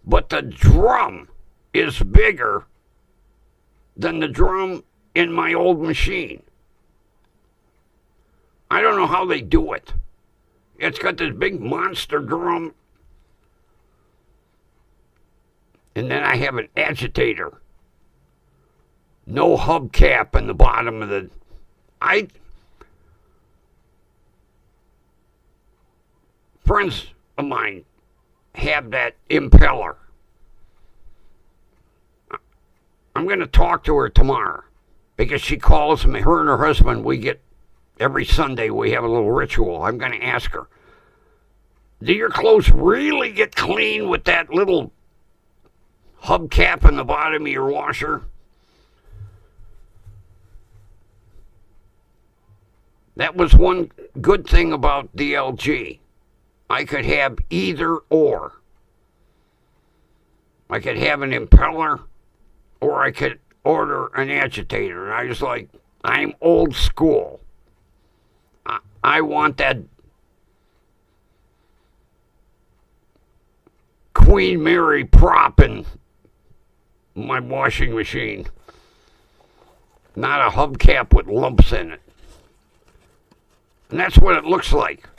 but the drum is bigger than the drum in my old machine. I don't know how they do it. It's got this big monster drum, and then I have an agitator. No hubcap in the bottom of the... Friends of mine have that impeller. I'm going to talk to her tomorrow because she calls me. Her and her husband, every Sunday we have a little ritual. I'm going to ask her, do your clothes really get clean with that little hubcap in the bottom of your washer? That was one good thing about the LG. I could have either or. I could have an impeller or I could order an agitator. And I was like, I'm old school. I want that Queen Mary prop in my washing machine. Not a hubcap with lumps in it. And that's what it looks like.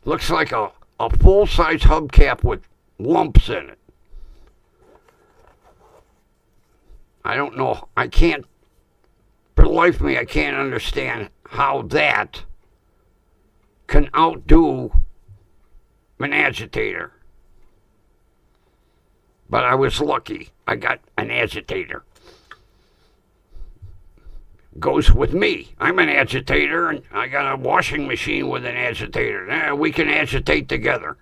Looks like a full-size hubcap with lumps in it. I don't know. For the life of me, I can't understand how that can outdo an agitator. But I was lucky. I got an agitator. Goes with me. I'm an agitator, and I got a washing machine with an agitator. We can agitate together.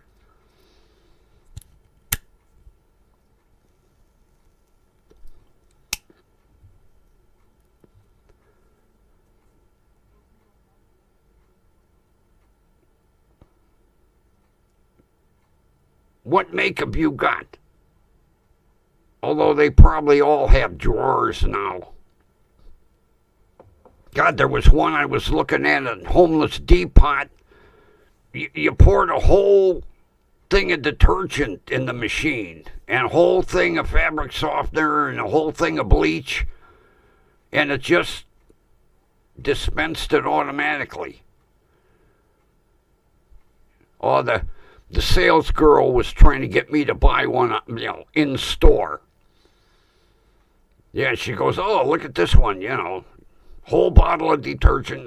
What makeup you got? Although they probably all have drawers now. God, there was one I was looking at, a Homeless Depot. You poured a whole thing of detergent in the machine, and a whole thing of fabric softener, and a whole thing of bleach, and it just dispensed it automatically. Oh, the sales girl was trying to get me to buy one, in store. Yeah, she goes, oh, look at this one, whole bottle of detergent.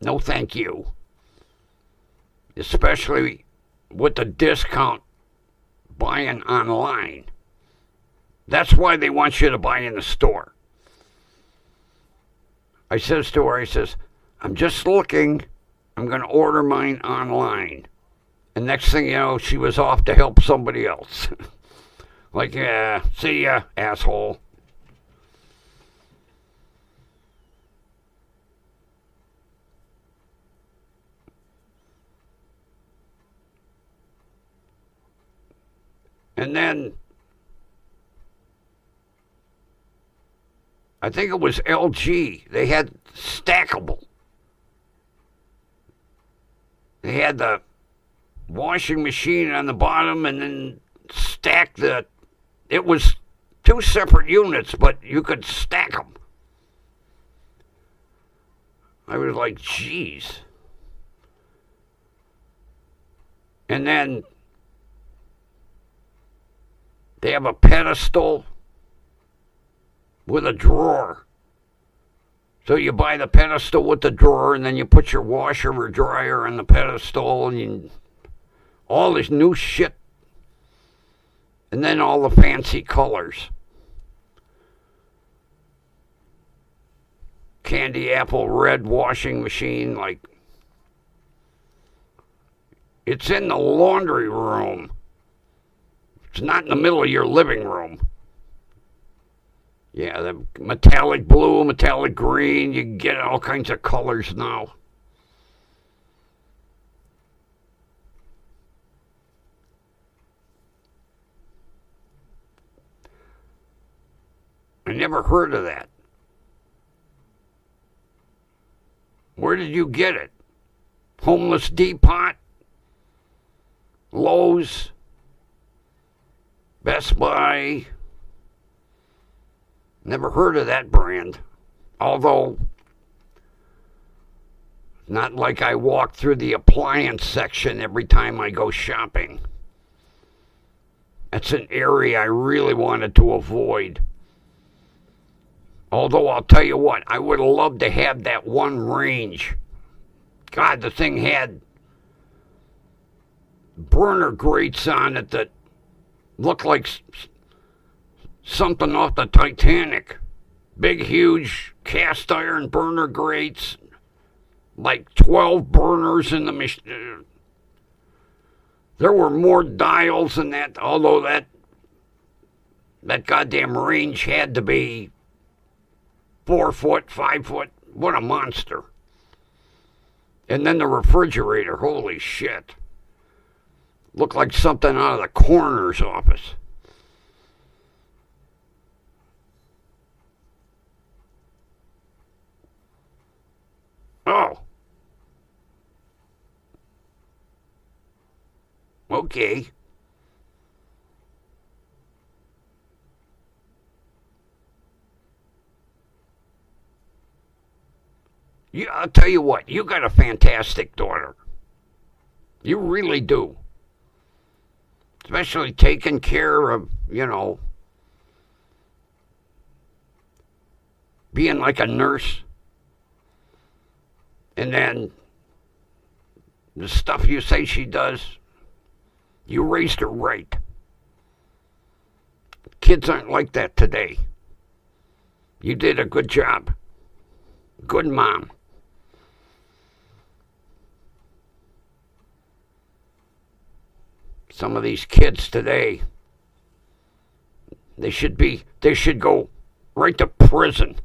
No, thank you. Especially with the discount buying online. That's why they want you to buy in the store. I says to her, I'm just looking. I'm going to order mine online. And next thing you know, she was off to help somebody else. Like, yeah, see ya, asshole. And then, I think it was LG. They had stackable. They had the washing machine on the bottom and then stacked it was two separate units, but you could stack them. I was like, geez. And then they have a pedestal with a drawer. So you buy the pedestal with the drawer, and then you put your washer or dryer on the pedestal, and all this new shit. And then all the fancy colors. Candy apple red washing machine, like, it's in the laundry room. It's not in the middle of your living room. Yeah, the metallic blue, metallic green, you can get all kinds of colors now. I never heard of that. Where did you get it? Homeless Depot? Lowe's? Best Buy? Never heard of that brand. Although, not like I walk through the appliance section every time I go shopping. That's an area I really wanted to avoid. Although I'll tell you what, I would have loved to have that one range. God, the thing had burner grates on it that looked like something off the Titanic. Big, huge cast iron burner grates. Like 12 burners in the machine. There were more dials than that, although that goddamn range had to be 4 foot, 5 foot. What a monster. And then the refrigerator, holy shit. Looked like something out of the coroner's office. Oh. Okay. Yeah, I'll tell you what, you got a fantastic daughter. You really do. Especially taking care of, being like a nurse. And then the stuff you say she does, you raised her right. Kids aren't like that today. You did a good job. Good mom. Some of these kids today, they should go right to prison.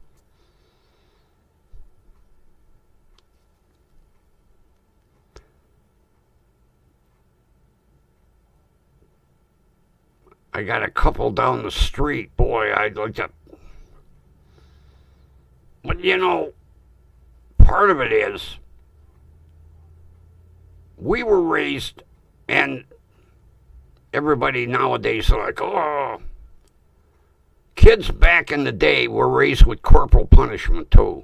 I got a couple down the street. Boy, I'd like to. But part of it is we were raised, and everybody nowadays are like, oh, kids back in the day were raised with corporal punishment too.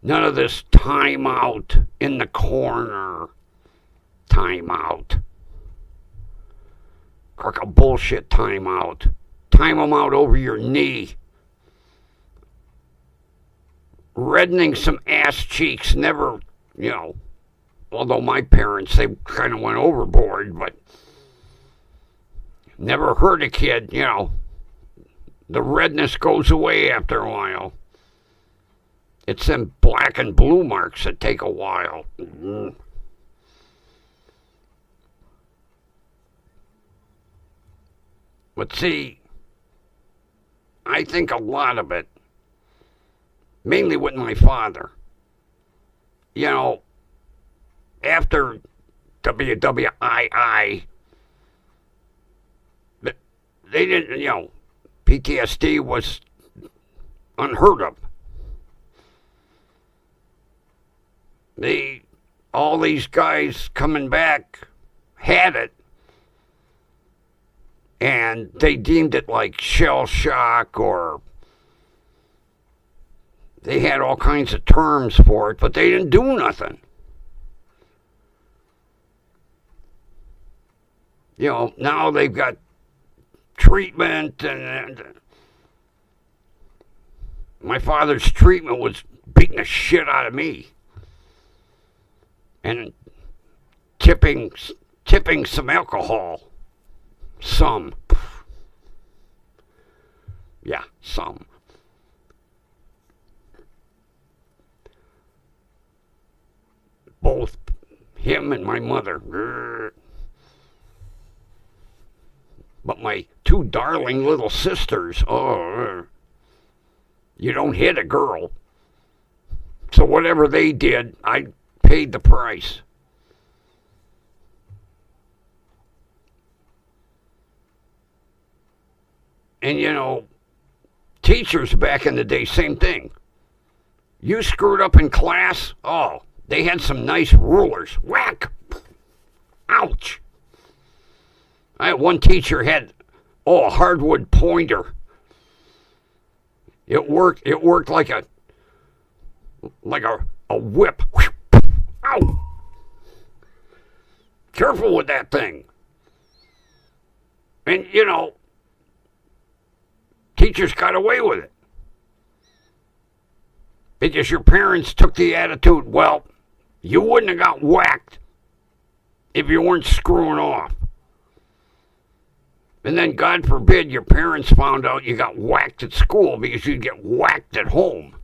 None of this time out in the corner. Time out. Like a bullshit time out. Time them out over your knee. Reddening some ass cheeks, never, although my parents, they kind of went overboard, but never hurt a kid, the redness goes away after a while. It's them black and blue marks that take a while. Mm-hmm. But see, I think a lot of it, mainly with my father, after WWII, they didn't, PTSD was unheard of. All these guys coming back had it, and they deemed it like shell shock, or they had all kinds of terms for it, but they didn't do nothing. Now they've got treatment, and my father's treatment was beating the shit out of me and tipping some alcohol. Some. Yeah, some. Both him and my mother. But my two darling little sisters, you don't hit a girl. So whatever they did, I paid the price. And Teachers back in the day, same thing. You screwed up in class, oh, they had some nice rulers. Whack! Ouch! I had one teacher had, a hardwood pointer. It worked like a whip. Ow! Careful with that thing. And, teachers got away with it. Because your parents took the attitude, well, you wouldn't have got whacked if you weren't screwing off. And then, God forbid, your parents found out you got whacked at school because you'd get whacked at home.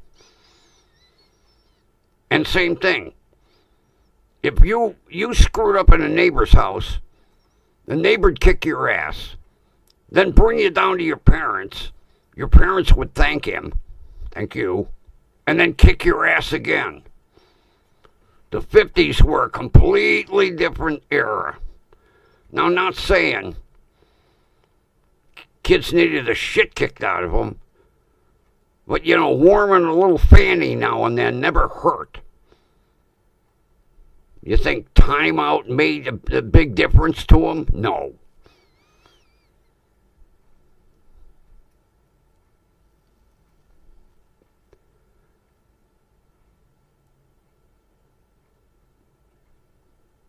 And same thing. If you screwed up in a neighbor's house, the neighbor'd kick your ass, then bring you down to your parents would thank him, thank you, and then kick your ass again. The 50s were a completely different era. Now, I'm not saying kids needed the shit kicked out of them, but, warming a little fanny now and then never hurt. You think timeout made a big difference to them? No.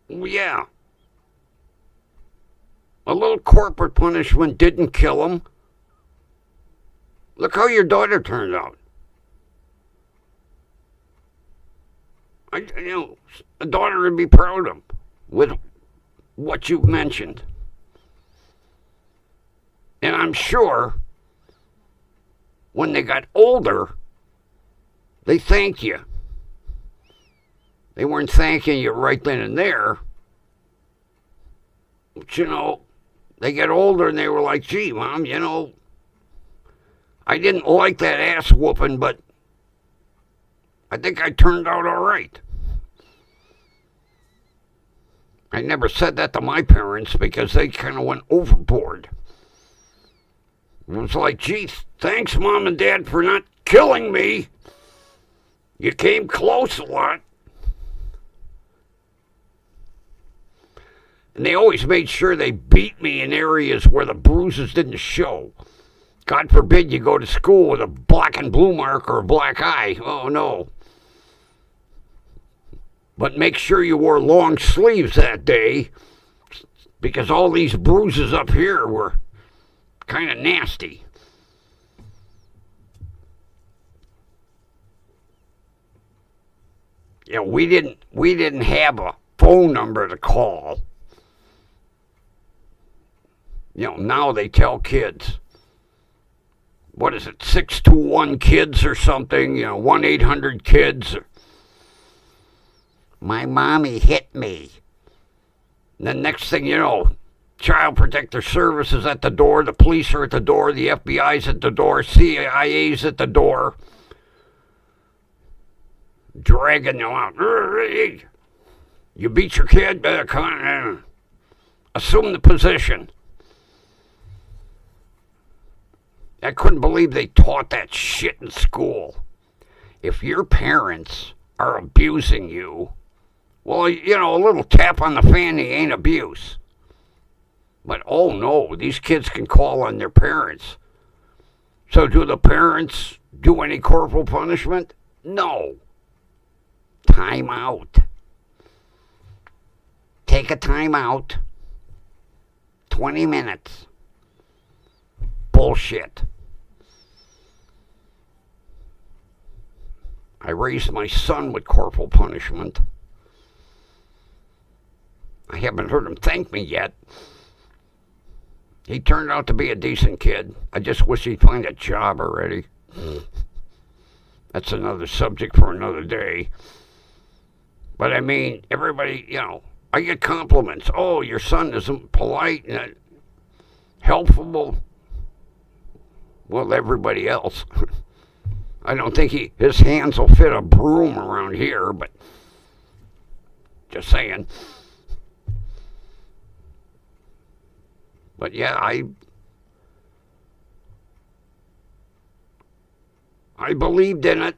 Yeah. A little corporate punishment didn't kill him. Look how your daughter turned out. A daughter would be proud of with what you've mentioned. And I'm sure when they got older, they thanked you. They weren't thanking you right then and there. But, they get older and they were like, gee, Mom, I didn't like that ass whooping, but I think I turned out all right. I never said that to my parents because they kind of went overboard. It was like, gee, thanks, Mom and Dad, for not killing me. You came close a lot. And they always made sure they beat me in areas where the bruises didn't show. God forbid you go to school with a black and blue mark or a black eye. Oh, no. But make sure you wore long sleeves that day because all these bruises up here were kind of nasty. We didn't have a phone number to call. Now they tell kids, what is it, 621 kids or something, 1-800-KIDS. My mommy hit me. And the next thing you know, Child Protective Services at the door, the police are at the door, the FBI's at the door, CIA's at the door, dragging you out. You beat your kid? Assume the position. I couldn't believe they taught that shit in school. If your parents are abusing you, well, a little tap on the fanny ain't abuse. But, oh no, these kids can call on their parents. So do the parents do any corporal punishment? No. Time out. Take a time out. 20 minutes. Bullshit. I raised my son with corporal punishment. I haven't heard him thank me yet. He turned out to be a decent kid. I just wish he'd find a job already. That's another subject for another day. But I mean, everybody, I get compliments. Oh, your son isn't polite and helpful. Well, everybody else. I don't think his hands will fit a broom around here, but just saying. But yeah, I believed in it.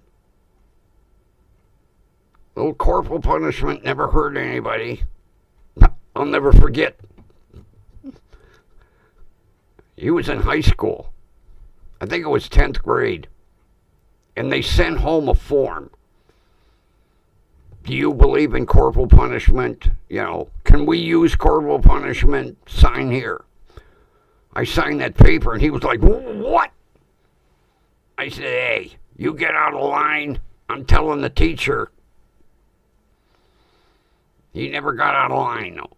Little corporal punishment never hurt anybody. I'll never forget. He was in high school. I think it was 10th grade. And they sent home a form. Do you believe in corporal punishment? Can we use corporal punishment? Sign here. I signed that paper, and he was like, what? I said, hey, you get out of line. I'm telling the teacher. He never got out of line, though.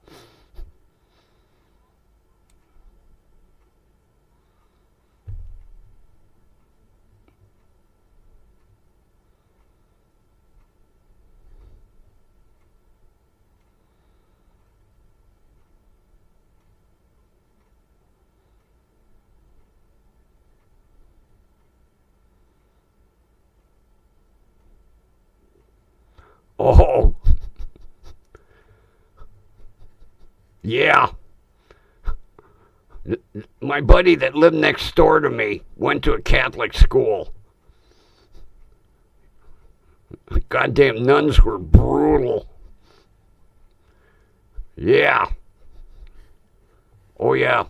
Oh, yeah. My buddy that lived next door to me went to a Catholic school. Goddamn nuns were brutal. Yeah. Oh, yeah.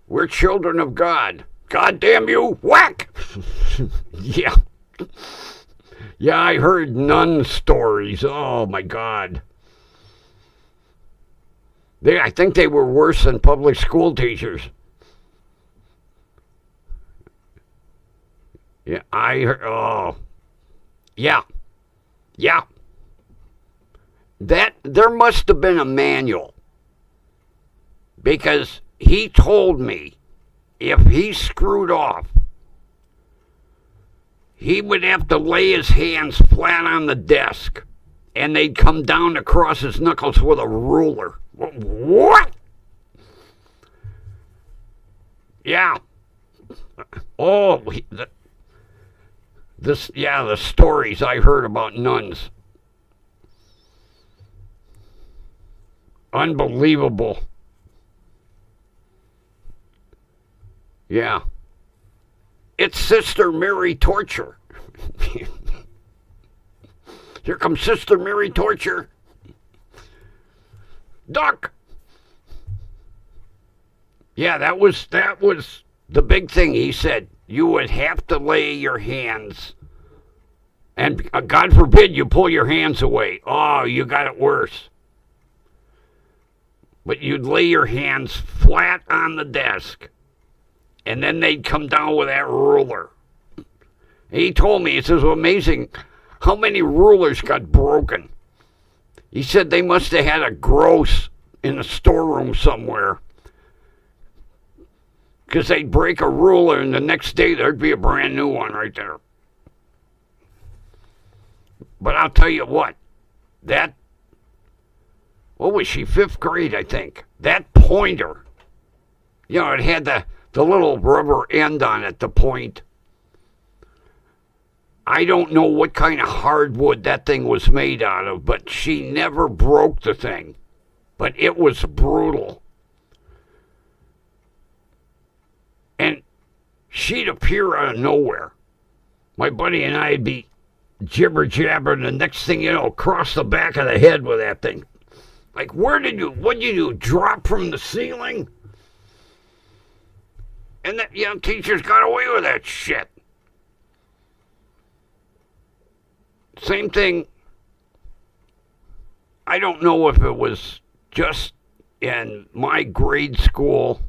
We're children of God. God damn you. Whack! Yeah. Yeah, I heard nun stories. Oh, my God. I think they were worse than public school teachers. Yeah, I heard. Oh. Yeah. Yeah. There must have been a manual. Because he told me if he screwed off, he would have to lay his hands flat on the desk, and they'd come down across his knuckles with a ruler. What? Yeah. Oh, the stories I heard about nuns. Unbelievable. Yeah. It's Sister Mary Torture. Here comes Sister Mary Torture. Duck. Yeah, that was the big thing. He said you would have to lay your hands, and God forbid you pull your hands away. Oh, you got it worse. But you'd lay your hands flat on the desk, and then they'd come down with that ruler. And he told me, it was amazing how many rulers got broken. He said they must have had a gross in a storeroom somewhere, because they'd break a ruler and the next day there'd be a brand new one right there. But I'll tell you what, what was she, 5th grade, I think. That pointer, it had the little rubber end on it, the point. I don't know what kind of hardwood that thing was made out of, but she never broke the thing. But it was brutal. And she'd appear out of nowhere. My buddy and I'd be jibber-jabbering, the next thing you know, across the back of the head with that thing. Like, what did you do, drop from the ceiling? And that teachers got away with that shit. Same thing, I don't know if it was just in my grade school.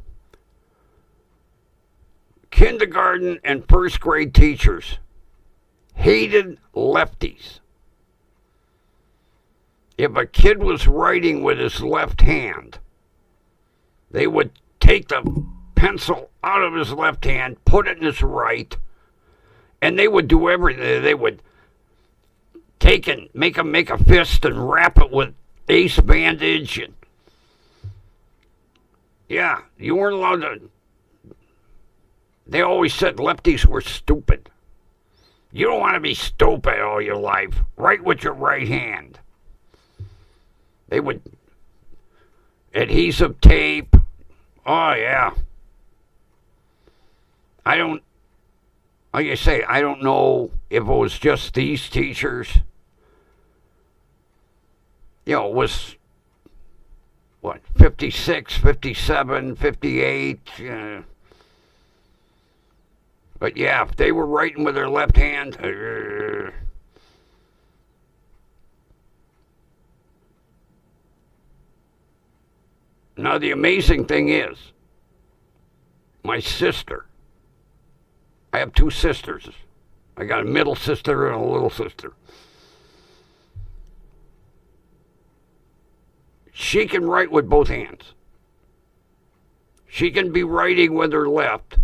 Kindergarten and 1st grade teachers hated lefties. If a kid was writing with his left hand, they would take the pencil out of his left hand, put it in his right, and they would do everything. They would take and make a fist and wrap it with ace bandage. And yeah, you weren't allowed to. They always said lefties were stupid. You don't want to be stupid all your life. Write with your right hand. They would adhesive tape. Oh yeah. I like I say, I don't know if it was just these teachers. It was, what, 56, 57, 58. But yeah, if they were writing with their left hand. Now, the amazing thing is, my sister, I have two sisters. I got a middle sister and a little sister. She can write with both hands. She can be writing with her left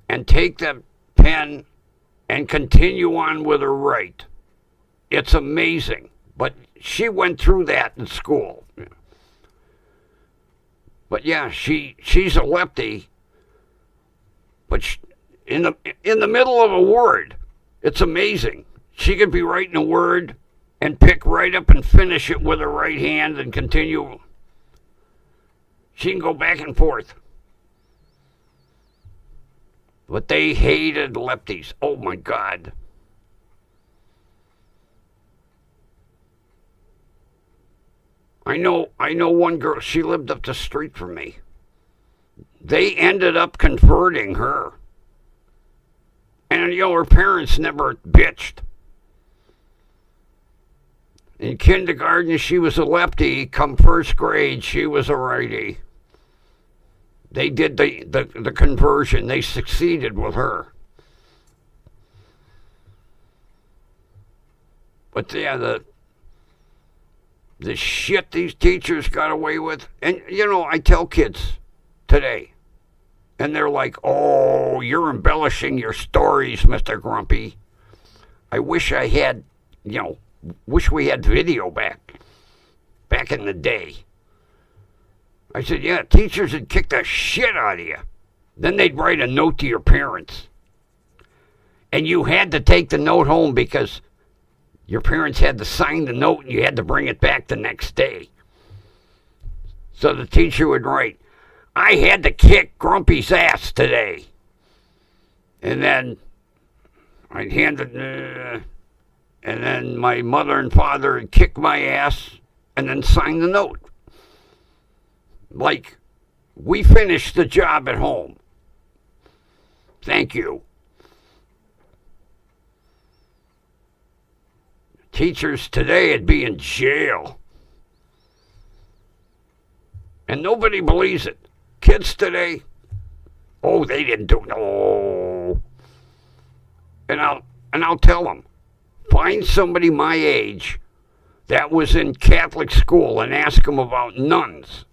and take the pen and continue on with her right. It's amazing. But she went through that in school. But yeah, she's a lefty. But in the middle of a word, it's amazing. She could be writing a word and pick right up and finish it with her right hand and continue. She can go back and forth. But they hated lefties. Oh my God. I know one girl, she lived up the street from me. They ended up converting her. And her parents never bitched. In kindergarten, she was a lefty. Come first grade, she was a righty. They did the conversion. They succeeded with her. But yeah, the shit these teachers got away with. And, I tell kids today, and they're like, oh, you're embellishing your stories, Mr. Grumpy. I wish I had, wish we had video back in the day. I said, yeah, teachers would kick the shit out of you. Then they'd write a note to your parents. And you had to take the note home because your parents had to sign the note and you had to bring it back the next day. So the teacher would write, I had to kick Grumpy's ass today. And then I'd hand it, and then my mother and father would kick my ass and then sign the note. Like, we finished the job at home. Thank you. Teachers today would be in jail. And nobody believes it. Kids today, oh, they didn't do it. Oh. And I'll tell them, find somebody my age that was in Catholic school and ask them about nuns.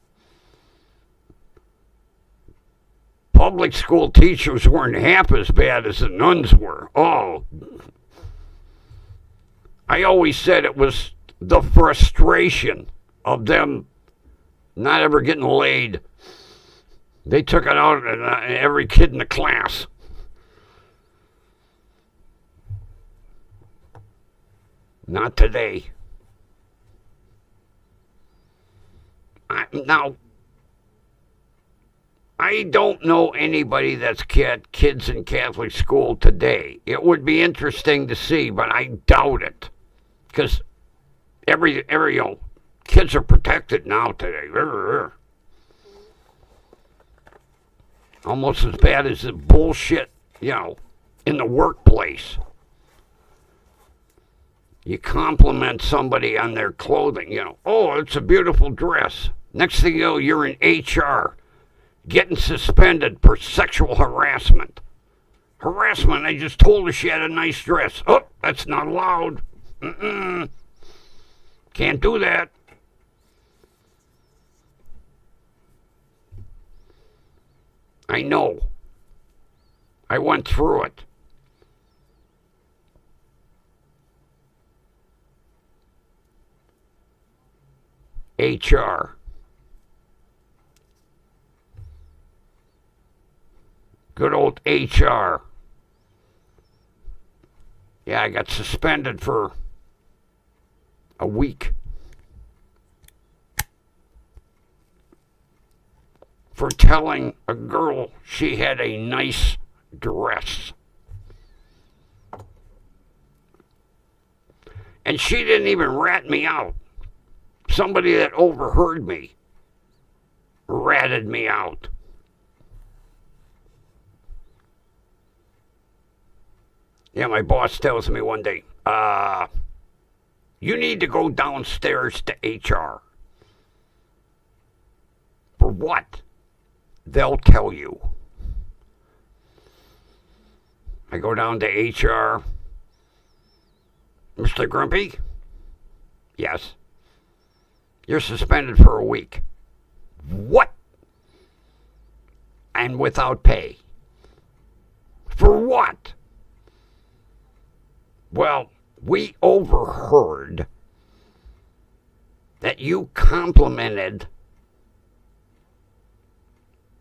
Public school teachers weren't half as bad as the nuns were. Oh. I always said it was the frustration of them not ever getting laid. They took it out on every kid in the class. Not today. Now, I don't know anybody that's kids in Catholic school today. It would be interesting to see, but I doubt it. Because every kids are protected now today. Almost as bad as the bullshit, in the workplace. You compliment somebody on their clothing, oh, it's a beautiful dress. Next thing you know, you're in HR, getting suspended for sexual harassment. Harassment, I just told her she had a nice dress. Oh, that's not allowed. Can't do that. I know. I went through it. HR. Good old HR. Yeah, I got suspended for a week for telling a girl she had a nice dress. And she didn't even rat me out. Somebody that overheard me ratted me out. Yeah, my boss tells me one day, you need to go downstairs to HR. For what? They'll tell you. I go down to HR. Mr. Grumpy? Yes. You're suspended for a week. What? And without pay. For what? Well, we overheard that you complimented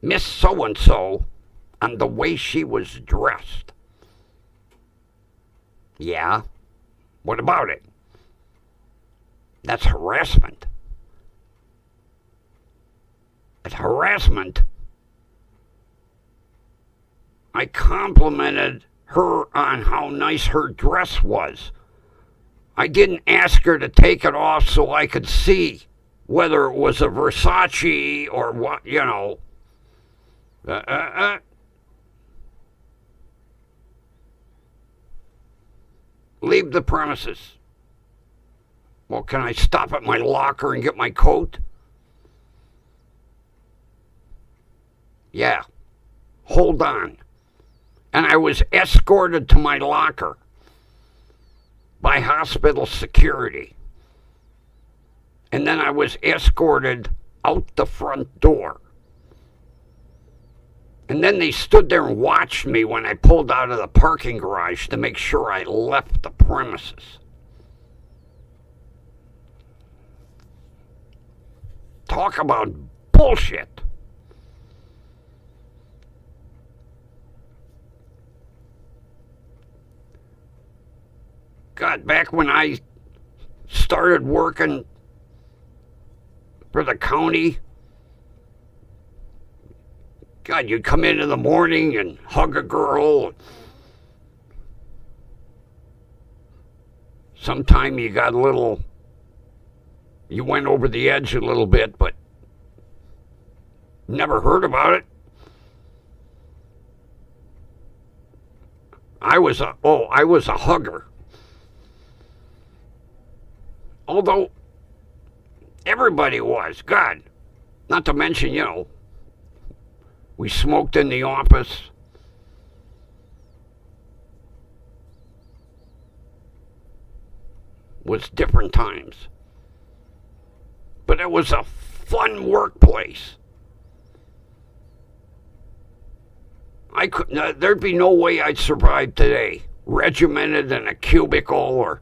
Miss So-and-so on the way she was dressed. Yeah? What about it? That's harassment. That's harassment. I complimented her on how nice her dress was. I didn't ask her to take it off so I could see whether it was a Versace or what, you know. Leave the premises. Well, can I stop at my locker and get my coat? Yeah. Hold on. And I was escorted to my locker by hospital security. And then I was escorted out the front door. And then they stood there and watched me when I pulled out of the parking garage to make sure I left the premises. Talk about bullshit. God, back when I started working for the county, God, you'd come in the morning and hug a girl. Sometime you got a little, you went over the edge a little bit, but never heard about it. I was a hugger. Although everybody was, God, not to mention, you know, we smoked in the office. Was different times. But it was a fun workplace. There'd be no way I'd survive today, regimented in a cubicle or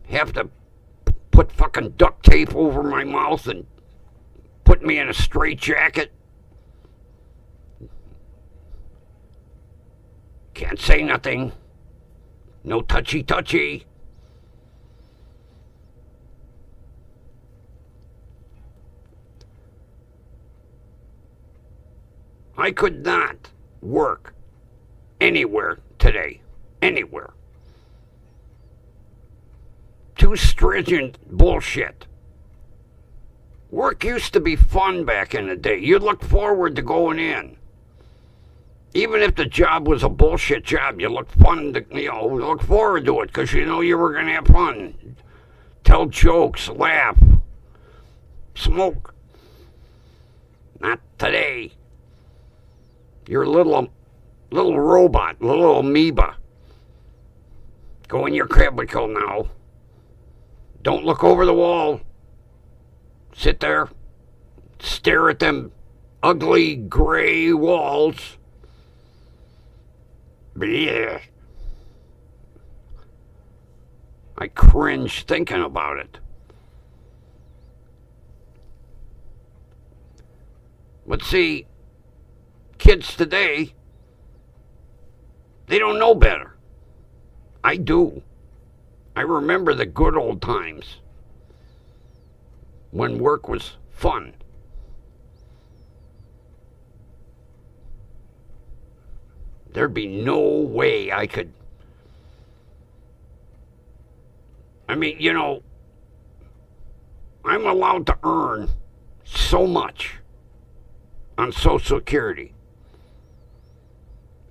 have to put fucking duct tape over my mouth and put me in a straitjacket. Can't say nothing. No touchy-touchy. I could not work anywhere today. Anywhere. Too stringent bullshit. Work used to be fun back in the day. You'd look forward to going in. Even if the job was a bullshit job, you look look forward to it because you know you were going to have fun. Tell jokes, laugh, smoke. Not today. You're a little robot, little amoeba. Go in your cubicle now. Don't look over the wall. Sit there. Stare at them ugly gray walls. Yeah. I cringe thinking about it. But see, kids today, they don't know better. I do. I remember the good old times when work was fun. There'd be no way I could I mean, I'm allowed to earn so much on Social Security.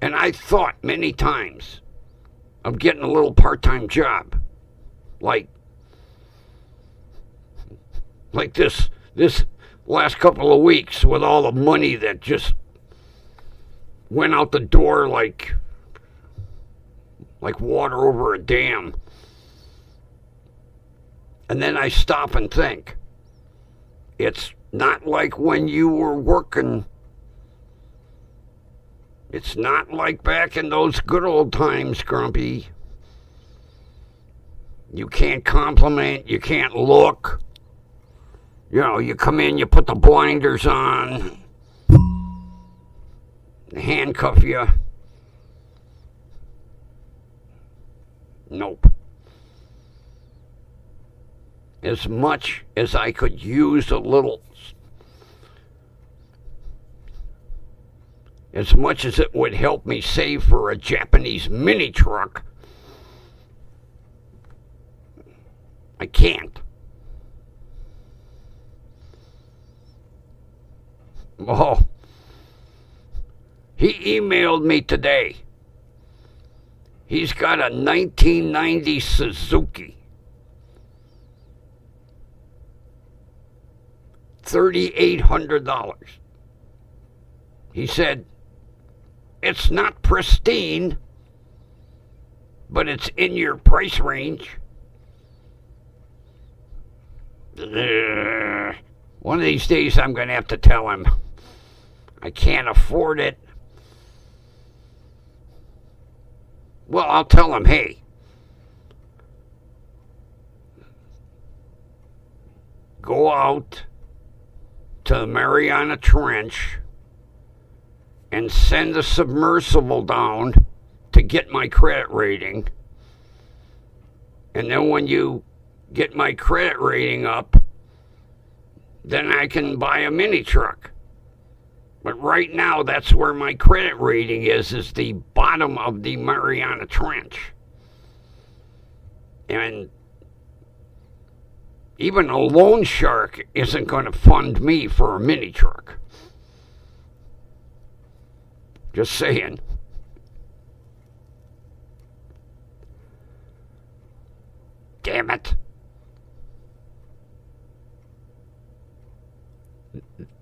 And I thought many times of getting a little part-time job. Like this last couple of weeks with all the money that just went out the door like water over a dam. And then I stop and think, it's not like when you were working. It's not like back in those good old times, Grumpy. You can't compliment, you can't look. You come in, you put the blinders on, handcuff you. Nope. As much as I could use a little, as much as it would help me save for a Japanese mini truck, I can't. Oh, he emailed me today. He's got a 1990 Suzuki. $3,800. He said, it's not pristine, but it's in your price range. One of these days I'm going to have to tell him I can't afford it. Well, I'll tell him, hey, go out to the Mariana Trench and send the submersible down to get my credit rating. And then when you get my credit rating up, then I can buy a mini truck. But right now, that's where my credit rating is the bottom of the Mariana Trench. And even a loan shark isn't going to fund me for a mini truck. Just saying. Damn it.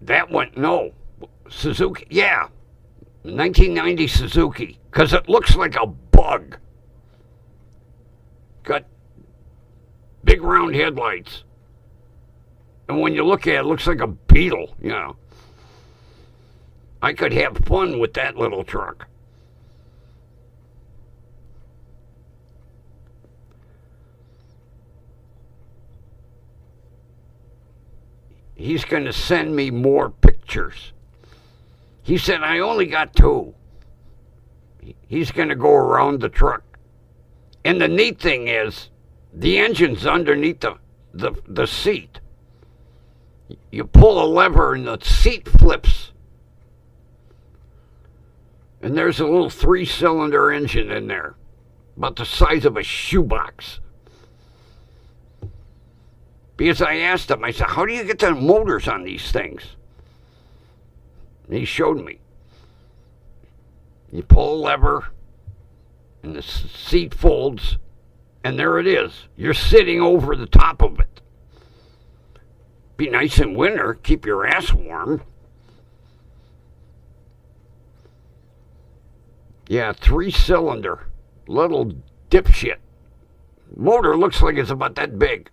That one, no. Suzuki, yeah. 1990 Suzuki. Because it looks like a bug. Got big round headlights. And when you look at it, it looks like a beetle, I could have fun with that little truck. He's going to send me more pictures. He said, I only got 2. He's going to go around the truck. And the neat thing is, the engine's underneath the seat. You pull a lever and the seat flips. And there's a little 3-cylinder engine in there, about the size of a shoebox. Because I asked him, I said, how do you get the motors on these things? And he showed me. You pull a lever, and the seat folds, and there it is. You're sitting over the top of it. Be nice in winter, keep your ass warm. Yeah, 3-cylinder, little dipshit. Motor looks like it's about that big.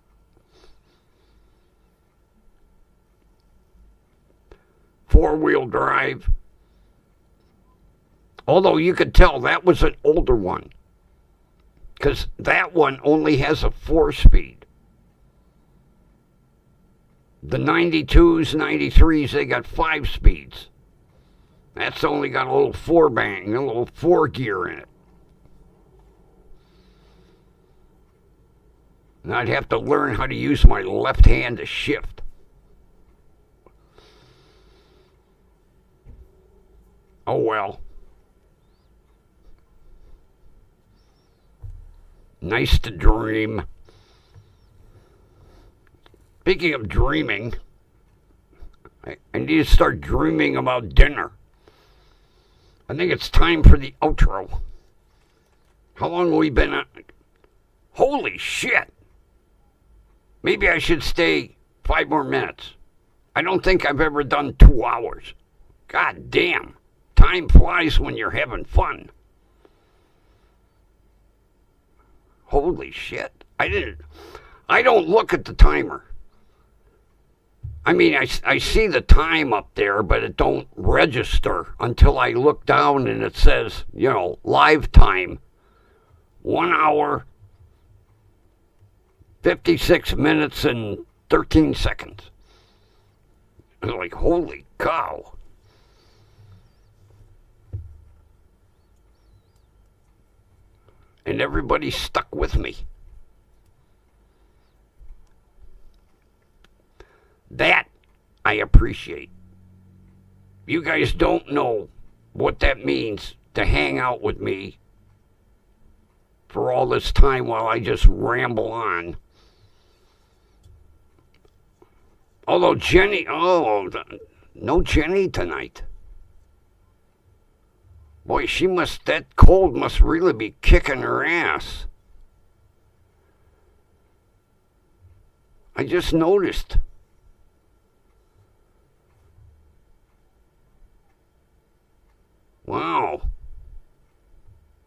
Four-wheel drive. Although you could tell that was an older one. Because that one only has a 4-speed. The 92s, 93s, they got 5 speeds. That's only got a little 4-bang, a little 4-gear in it. And I'd have to learn how to use my left hand to shift. Oh well. Nice to dream. Speaking of dreaming, I need to start dreaming about dinner. I think it's time for the outro. How long have we been on? Holy shit. Maybe I should stay 5 more minutes. I don't think I've ever done 2 hours. God damn. Time flies when you're having fun. Holy shit. I don't look at the timer. I mean, I see the time up there, but it don't register until I look down and it says, live time. 1 hour, 56 minutes and 13 seconds. I was like, holy cow. And everybody stuck with me. That I appreciate. You guys don't know what that means to hang out with me for all this time while I just ramble on. Although Jenny, no Jenny tonight. Boy, that cold must really be kicking her ass. I just noticed. Wow.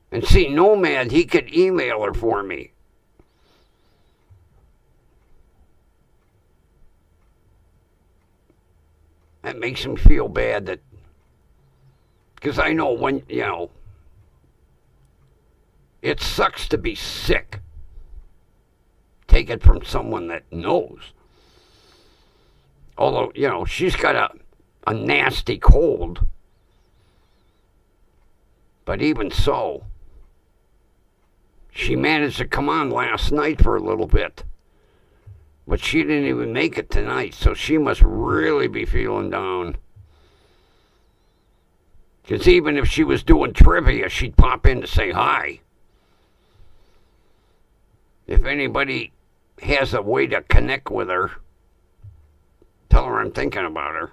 And see, Nomad, he could email her for me. That makes him feel bad that, because I know when, it sucks to be sick. Take it from someone that knows. Although, she's got a nasty cold. But even so, she managed to come on last night for a little bit. But she didn't even make it tonight, so she must really be feeling down. Because even if she was doing trivia, she'd pop in to say hi. If anybody has a way to connect with her, tell her I'm thinking about her.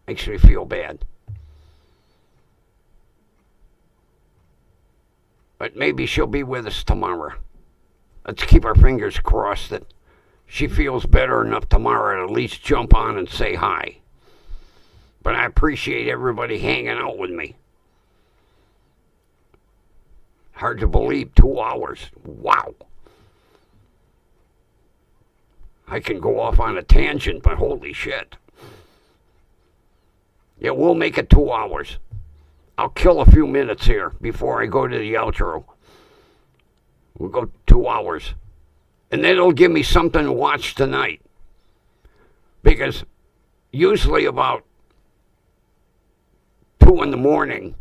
Makes me feel bad. But maybe she'll be with us tomorrow. Let's keep our fingers crossed that she feels better enough tomorrow to at least jump on and say hi. But I appreciate everybody hanging out with me. Hard to believe, 2 hours. Wow. I can go off on a tangent, but holy shit. Yeah, we'll make it 2 hours. I'll kill a few minutes here before I go to the outro. We'll go 2 hours. And then it'll give me something to watch tonight. Because usually about 2 in the morning,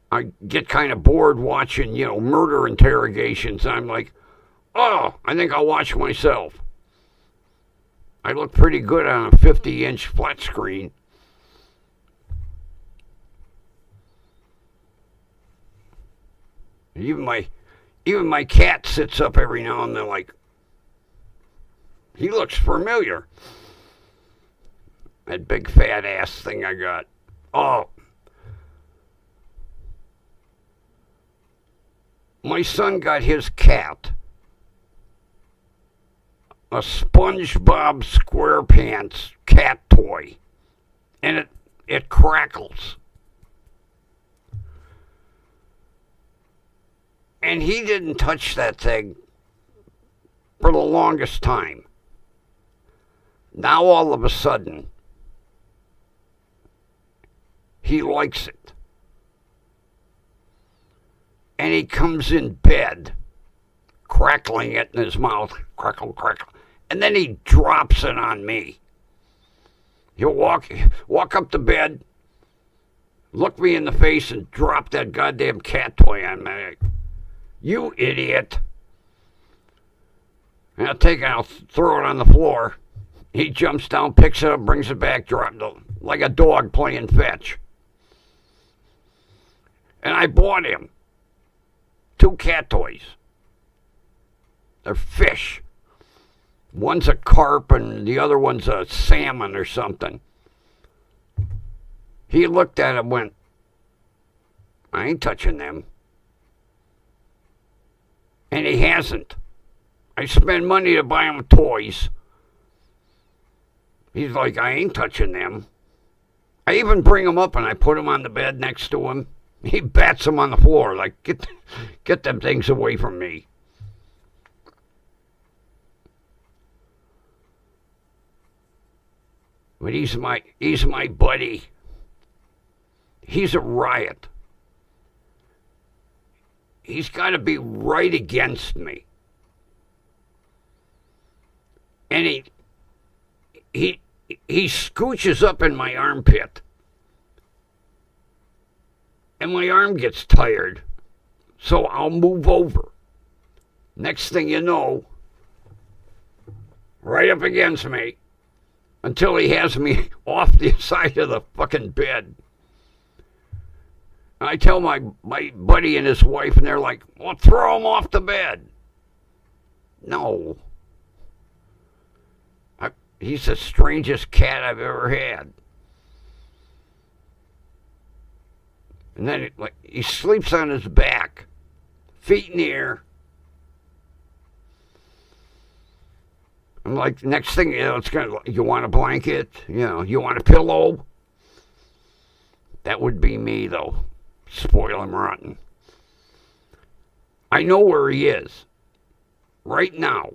I get kind of bored watching, murder interrogations. I'm like, I think I'll watch myself. I look pretty good on a 50-inch flat screen. Even my cat sits up every now and then like, he looks familiar. That big fat ass thing I got. Oh. My son got his cat a SpongeBob SquarePants cat toy. And it crackles. And he didn't touch that thing for the longest time. Now all of a sudden, he likes it. And he comes in bed, crackling it in his mouth, crackle, crackle. And then he drops it on me. He'll walk up to bed, look me in the face, and drop that goddamn cat toy on me. You idiot. And I'll throw it on the floor. He jumps down, picks it up, brings it back, drops it like a dog playing fetch. And I bought him 2 cat toys. They're fish. One's a carp and the other one's a salmon or something. He looked at it and went, I ain't touching them. And he hasn't. I spend money to buy him toys. He's like, I ain't touching them. I even bring him up and I put him on the bed next to him. He bats them on the floor like, get them things away from me. But he's my buddy. He's a riot. He's got to be right against me. And he scooches up in my armpit. And my arm gets tired. So I'll move over. Next thing you know, right up against me, until he has me off the side of the fucking bed. And I tell my buddy and his wife, and they're like, well, throw him off the bed. No. He's the strangest cat I've ever had. And then he sleeps on his back, feet in the air. I'm like, next thing you know, it's kind of, you want a blanket? You want a pillow? That would be me, though. Spoil him rotten. I know where he is. Right now.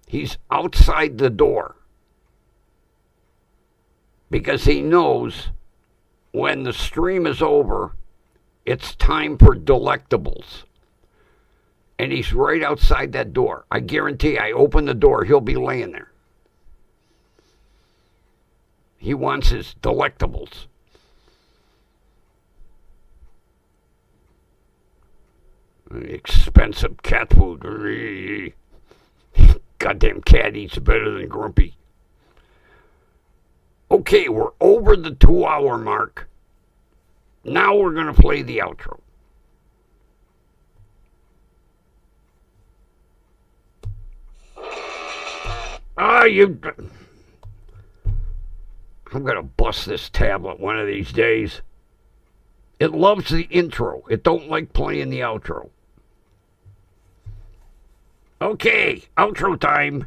He's outside the door. Because he knows when the stream is over, it's time for delectables. And he's right outside that door. I guarantee I open the door, he'll be laying there. He wants his delectables. Expensive cat food. Goddamn cat eats better than Grumpy. Okay, we're over the 2-hour mark. Now we're going to play the outro. I'm going to bust this tablet one of these days. It loves the intro. It don't like playing the outro. Okay, outro time.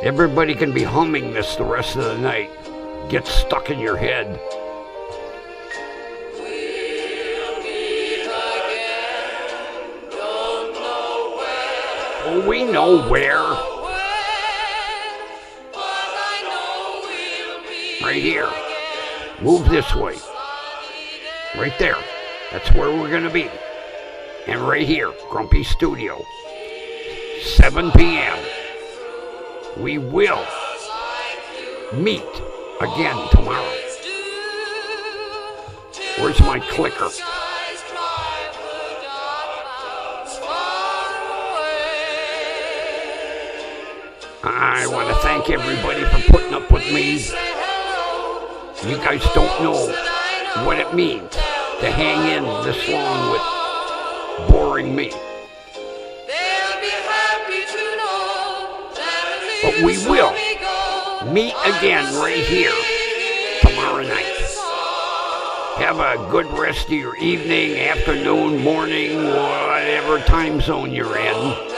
Everybody can be humming this the rest of the night. Get stuck in your head. We'll meet again, don't know where. Oh, we know where. But I know we'll meet Right here. again. Move this way. Right there. That's where we're going to be. And right here, Grumpy Studio. 7 p.m. We will meet again tomorrow. Where's my clicker? I want to thank everybody for putting up with me. You guys don't know what it means to hang in this long with boring me. But we will meet again right here tomorrow night. Have a good rest of your evening, afternoon, morning, whatever time zone you're in.